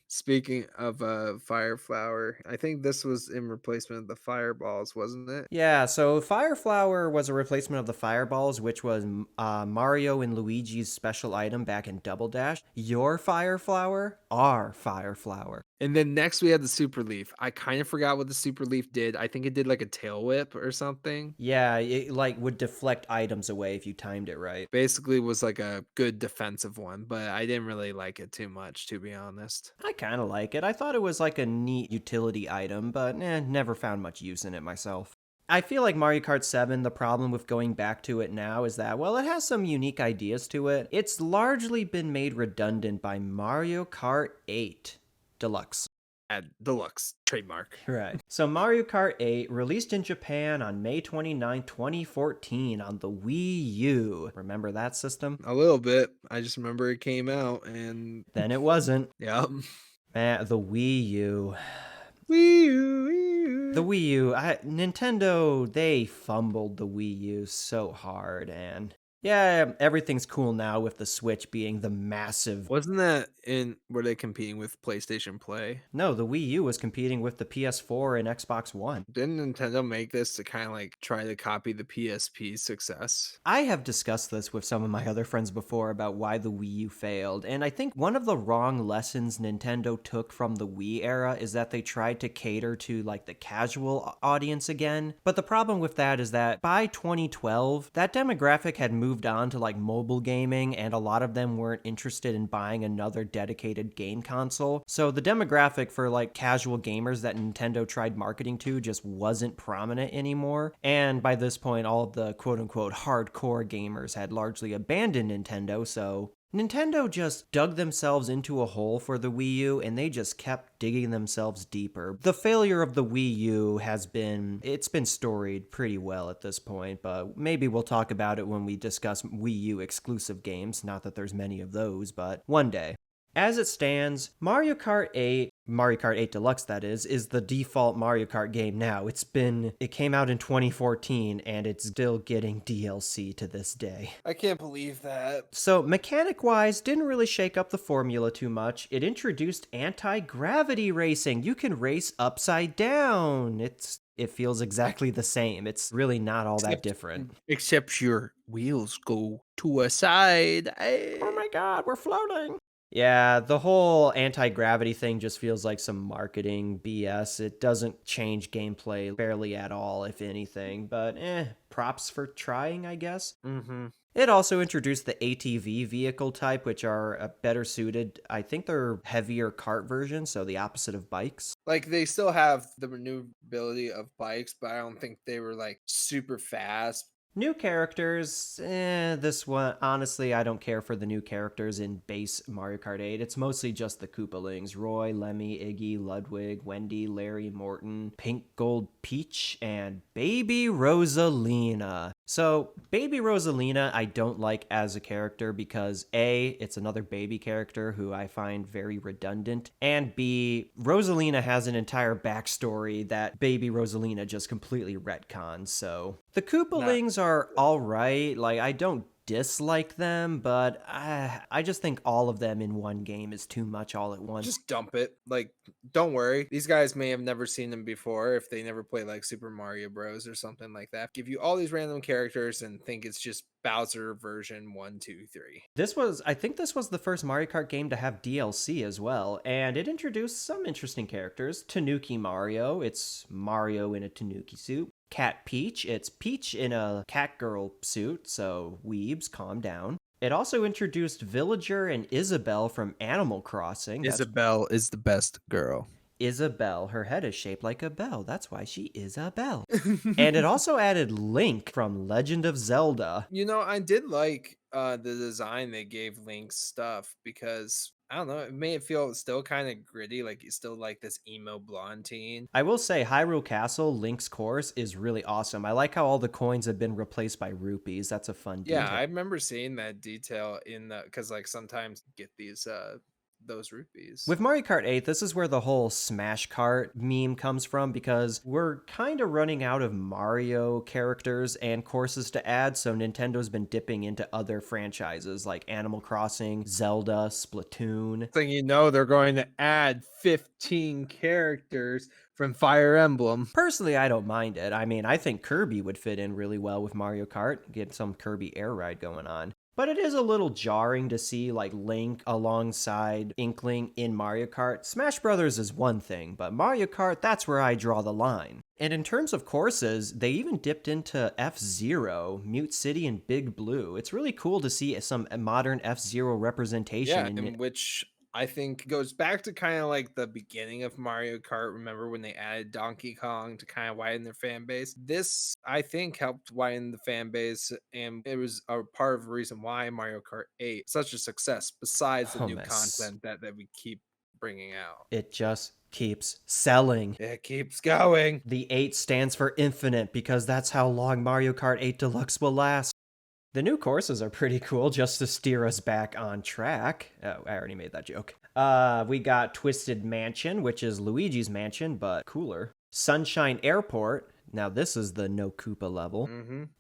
Speaking of Fire Flower, I think this was in replacement of the fireballs, wasn't it? Yeah, so Fire Flower was a replacement of the Fireballs, which was Mario and Luigi's special item back in Double Dash. Your Fire Flower, our Fire Flower. And then next we had the Super Leaf. I kind of forgot what the Super Leaf did. I think it did like a tail whip or something. Yeah, it like would deflect items away if you timed it right. Basically was like a good defensive one, but I didn't really like it too much, to be honest. I kind of like it. I thought it was like a neat utility item, but never found much use in it myself. I feel like Mario Kart 7, the problem with going back to it now is that, well, it has some unique ideas to it. It's largely been made redundant by Mario Kart 8 Deluxe. At Deluxe trademark. Right. So Mario Kart 8 released in Japan on May 29, 2014 on the Wii U. Remember that system? A little bit. I just remember it came out and Then it wasn't. yeah. The Wii U. Wii U, Wii The U. Wii U, Nintendo, they fumbled the Wii U so hard, and yeah, everything's cool now with the Switch being the massive. Wasn't that in were they competing with PlayStation Play? No, the Wii U was competing with the PS4 and Xbox One. Didn't Nintendo make this to kind of like try to copy the PSP's success? I have discussed this with some of my other friends before about why the Wii U failed, and I think one of the wrong lessons Nintendo took from the Wii era is that they tried to cater to like the casual audience again. But the problem with that is that by 2012, that demographic had moved on to like mobile gaming, and a lot of them weren't interested in buying another dedicated game console. So the demographic for like casual gamers that Nintendo tried marketing to just wasn't prominent anymore. And by this point, all of the quote unquote hardcore gamers had largely abandoned Nintendo, so Nintendo just dug themselves into a hole for the Wii U and they just kept digging themselves deeper. The failure of the Wii U it's been storied pretty well at this point, but maybe we'll talk about it when we discuss Wii U exclusive games. Not that there's many of those, but one day. As it stands, Mario Kart 8 Deluxe that is the default Mario Kart game now. It came out in 2014 and it's still getting DLC to this day. I can't believe that. So, mechanic-wise, didn't really shake up the formula too much. It introduced anti-gravity racing. You can race upside down. It feels exactly the same. It's really not all that different. Except your wheels go to a side. Oh my god, we're floating. Yeah, the whole anti-gravity thing just feels like some marketing BS. It doesn't change gameplay barely at all, if anything, but props for trying, I guess. Mm-hmm. It also introduced the ATV vehicle type, which are better suited. I think they're heavier kart versions, so the opposite of bikes. Like they still have the maneuverability of bikes, but I don't think they were like super fast. New characters, this one, honestly, I don't care for the new characters in base Mario Kart 8. It's mostly just the Koopalings: Roy, Lemmy, Iggy, Ludwig, Wendy, Larry, Morton, Pink Gold Peach, and Baby Rosalina. So, Baby Rosalina, I don't like as a character because A, it's another baby character who I find very redundant, and B, Rosalina has an entire backstory that Baby Rosalina just completely retcons, so. The Koopalings are alright, like, I don't dislike them, but I just think all of them in one game is too much all at once. Just dump it. Like, don't worry. These guys may have never seen them before if they never played like Super Mario Bros. Or something like that. Give you all these random characters and think it's just Bowser version 1, 2, 3. I think this was the first Mario Kart game to have DLC as well, and it introduced some interesting characters. Tanuki Mario, it's Mario in a Tanuki suit. Cat Peach, it's Peach in a cat girl suit, so weebs, calm down. It also introduced Villager and Isabelle from Animal Crossing. Isabelle is the best girl. Isabelle, her head is shaped like a bell. That's why she is a bell. And it also added Link from Legend of Zelda. You know, I did like the design they gave Link's stuff because I don't know, it made it feel still kind of gritty, like he's still like this emo blonde teen. I will say Hyrule Castle, Link's course, is really awesome. I like how all the coins have been replaced by rupees. That's a fun detail. Yeah, I remember seeing that detail in the because like sometimes get these those rupees. With Mario Kart 8, this is where the whole Smash Kart meme comes from because we're kind of running out of Mario characters and courses to add, so Nintendo's been dipping into other franchises like Animal Crossing, Zelda, Splatoon. Thing you know, they're going to add 15 characters from Fire Emblem. Personally, I don't mind it. I mean, I think Kirby would fit in really well with Mario Kart, get some Kirby air ride going on. But it is a little jarring to see like Link alongside Inkling in Mario Kart. Smash Brothers is one thing, but Mario Kart, that's where I draw the line. And in terms of courses, they even dipped into F-Zero, Mute City, and Big Blue. It's really cool to see some modern F-Zero representation. Yeah, which I think goes back to kind of like the beginning of Mario Kart. Remember when they added Donkey Kong to kind of widen their fan base? This, I think, helped widen the fan base, and it was a part of the reason why Mario Kart 8 is such a success, besides the new content that we keep bringing out. It just keeps selling. It keeps going. The 8 stands for infinite because that's how long Mario Kart 8 Deluxe will last. The new courses are pretty cool just to steer us back on track. Oh, I already made that joke. We got Twisted Mansion, which is Luigi's Mansion, but cooler. Sunshine Airport. Now this is the no Koopa level.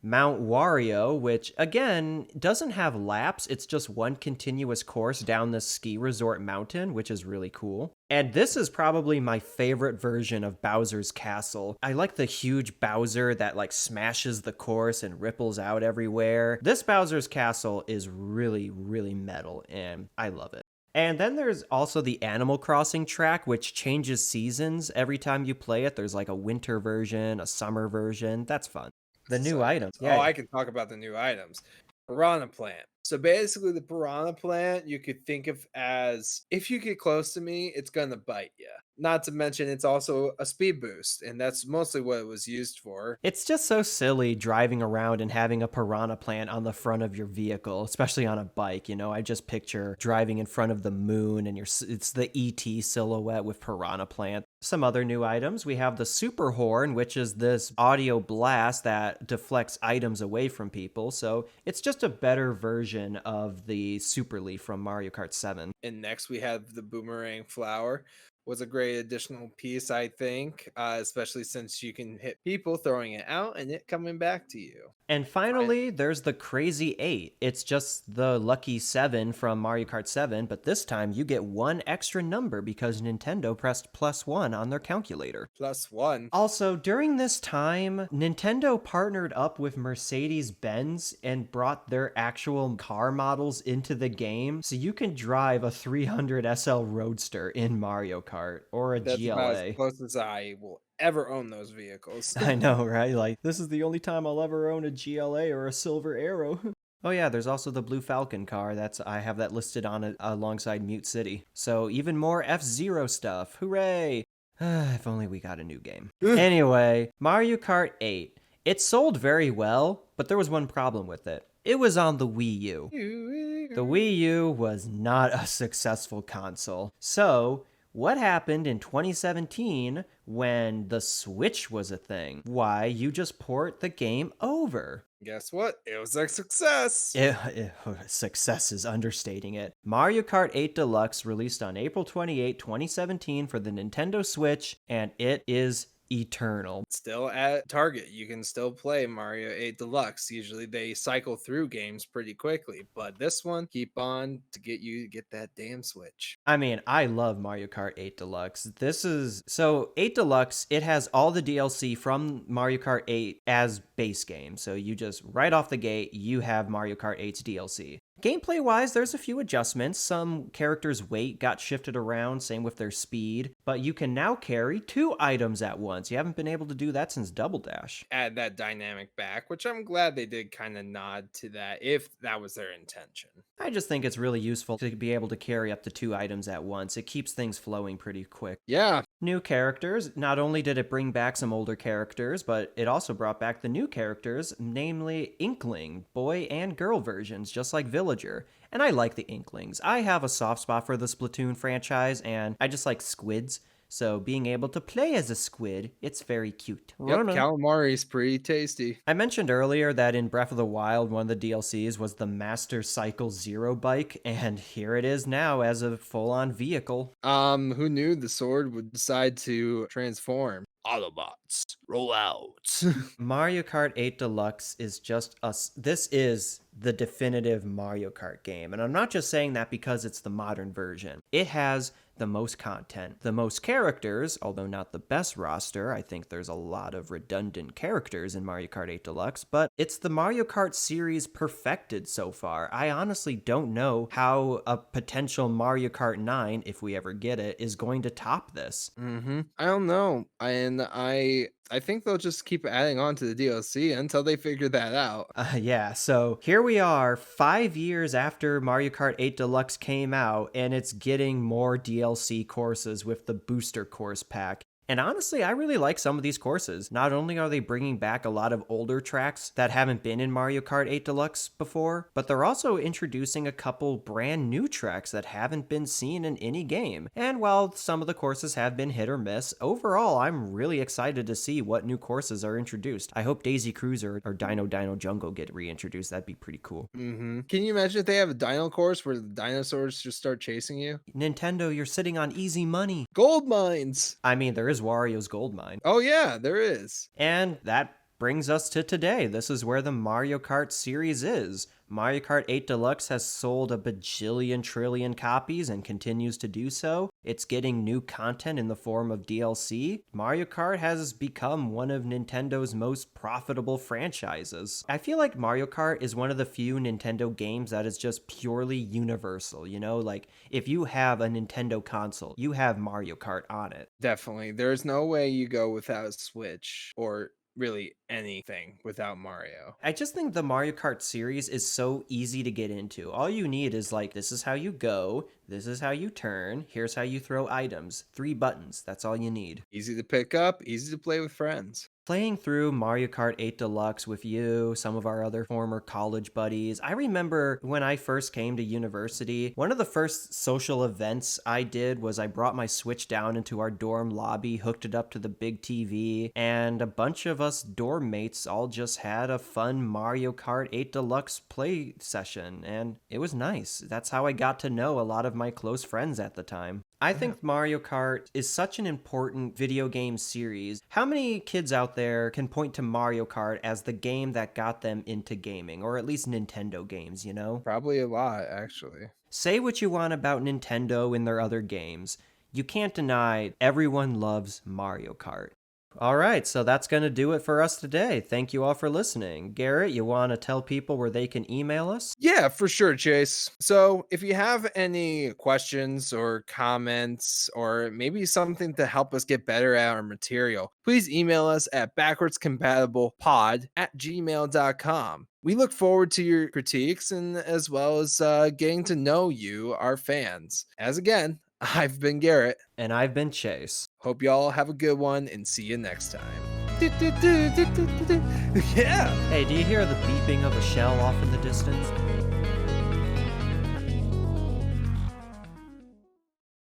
Mount Wario, which again doesn't have laps. It's just one continuous course down the ski resort mountain, which is really cool. And this is probably my favorite version of Bowser's Castle. I like the huge Bowser that like smashes the course and ripples out everywhere. This Bowser's Castle is really, really metal and I love it. And then there's also the Animal Crossing track, which changes seasons every time you play it. There's like a winter version, a summer version. That's fun. The new items. Yeah. Oh, I can talk about the new items. Piranha plant. So basically, the piranha plant you could think of as if you get close to me, it's gonna bite you. Not to mention, it's also a speed boost, and that's mostly what it was used for. It's just so silly driving around and having a piranha plant on the front of your vehicle, especially on a bike. You know, I just picture driving in front of the moon and it's the ET silhouette with piranha plant. Some other new items. We have the super horn, which is this audio blast that deflects items away from people. So it's just a better version of the super leaf from Mario Kart 7. And next, we have the boomerang flower. Was a great additional piece, I think, especially since you can hit people throwing it out and it coming back to you. And finally, there's the Crazy 8. It's just the Lucky 7 from Mario Kart 7, but this time you get one extra number because Nintendo pressed +1 on their calculator. +1. Also, during this time, Nintendo partnered up with Mercedes-Benz and brought their actual car models into the game, so you can drive a 300 SL Roadster in Mario Kart or a That's about as GLA. close as I will ever own those vehicles. I know, right? Like, this is the only time I'll ever own a GLA or a Silver Arrow. Oh yeah, there's also the Blue Falcon car. I have that listed on it alongside Mute City. So even more F-Zero stuff. Hooray! If only we got a new game. Anyway, Mario Kart 8. It sold very well, but there was one problem with it. It was on the Wii U. The Wii U was not a successful console. So, what happened in 2017 when the Switch was a thing? Why, you just port the game over. Guess what? It was a success. Success is understating it. Mario Kart 8 Deluxe released on April 28, 2017 for the Nintendo Switch, and it is eternal. Still at Target, you can still play Mario 8 Deluxe. Usually they cycle through games pretty quickly, but this one, keep on to get that damn Switch. I mean, I love Mario Kart 8 Deluxe. So 8 Deluxe, it has all the DLC from Mario Kart 8 as base game. So you just, right off the gate, you have Mario Kart 8's DLC. Gameplay wise, there's a few adjustments. Some characters' weight got shifted around, same with their speed, but you can now carry 2 items at once. You haven't been able to do that since Double Dash. Add that dynamic back, which I'm glad they did kind of nod to that if that was their intention. I just think it's really useful to be able to carry up to 2 items at once. It keeps things flowing pretty quick. Yeah. New characters. Not only did it bring back some older characters, but it also brought back the new characters, namely Inkling, boy and girl versions, just like Villager. And I like the Inklings. I have a soft spot for the Splatoon franchise, and I just like squids. So being able to play as a squid, it's very cute. Yep, calamari's pretty tasty. I mentioned earlier that in Breath of the Wild, one of the DLCs was the Master Cycle Zero bike, and here it is now as a full-on vehicle. Who knew the sword would decide to transform? Autobots, roll out. Mario Kart 8 Deluxe is just us. This is the definitive Mario Kart game. And I'm not just saying that because it's the modern version. It has the most content, the most characters, although not the best roster. I think there's a lot of redundant characters in Mario Kart 8 Deluxe, but it's the Mario Kart series perfected so far. I honestly don't know how a potential Mario Kart 9, if we ever get it, is going to top this. I don't know. And I think they'll just keep adding on to the DLC until they figure that out. Yeah, so here we are 5 years after Mario Kart 8 Deluxe came out, and it's getting more DLC courses with the Booster Course Pack. And honestly, I really like some of these courses. Not only are they bringing back a lot of older tracks that haven't been in Mario Kart 8 Deluxe before, but they're also introducing a couple brand new tracks that haven't been seen in any game. And while some of the courses have been hit or miss, overall, I'm really excited to see what new courses are introduced. I hope Daisy Cruiser or Dino Jungle get reintroduced. That'd be pretty cool. Can you imagine if they have a dino course where the dinosaurs just start chasing you? Nintendo, you're sitting on easy money. Gold mines! I mean, there is Wario's Gold Mine. Oh yeah, there is. And that brings us to today. This is where the Mario Kart series is. Mario Kart 8 Deluxe has sold a bajillion trillion copies and continues to do so. It's getting new content in the form of DLC. Mario Kart has become one of Nintendo's most profitable franchises. I feel like Mario Kart is one of the few Nintendo games that is just purely universal, you know? Like, if you have a Nintendo console, you have Mario Kart on it. Definitely. There's no way you go without a Switch or really anything without Mario. I just think the Mario Kart series is so easy to get into. All you need is like, this is how you go, this is how you turn, here's how you throw items. 3 buttons, that's all you need. Easy to pick up, easy to play with friends. Playing through Mario Kart 8 Deluxe with you, some of our other former college buddies. I remember when I first came to university, one of the first social events I did was I brought my Switch down into our dorm lobby, hooked it up to the big TV, and a bunch of us dorm mates all just had a fun Mario Kart 8 Deluxe play session, and it was nice. That's how I got to know a lot of my close friends at the time. I think Mario Kart is such an important video game series. How many kids out there can point to Mario Kart as the game that got them into gaming, or at least Nintendo games, you know? Probably a lot, actually. Say what you want about Nintendo and their other games. You can't deny everyone loves Mario Kart. All right, so that's going to do it for us today. Thank you all for listening. Garrett, you want to tell people where they can email us? Yeah, for sure, Chase. So, if you have any questions or comments, or maybe something to help us get better at our material, please email us at backwardscompatible@gmail.com. We look forward to your critiques and as well as getting to know you, our fans. As again, I've been Garrett. And I've been Chase. Hope y'all have a good one and see you next time. Yeah. Hey, do you hear the beeping of a shell off in the distance?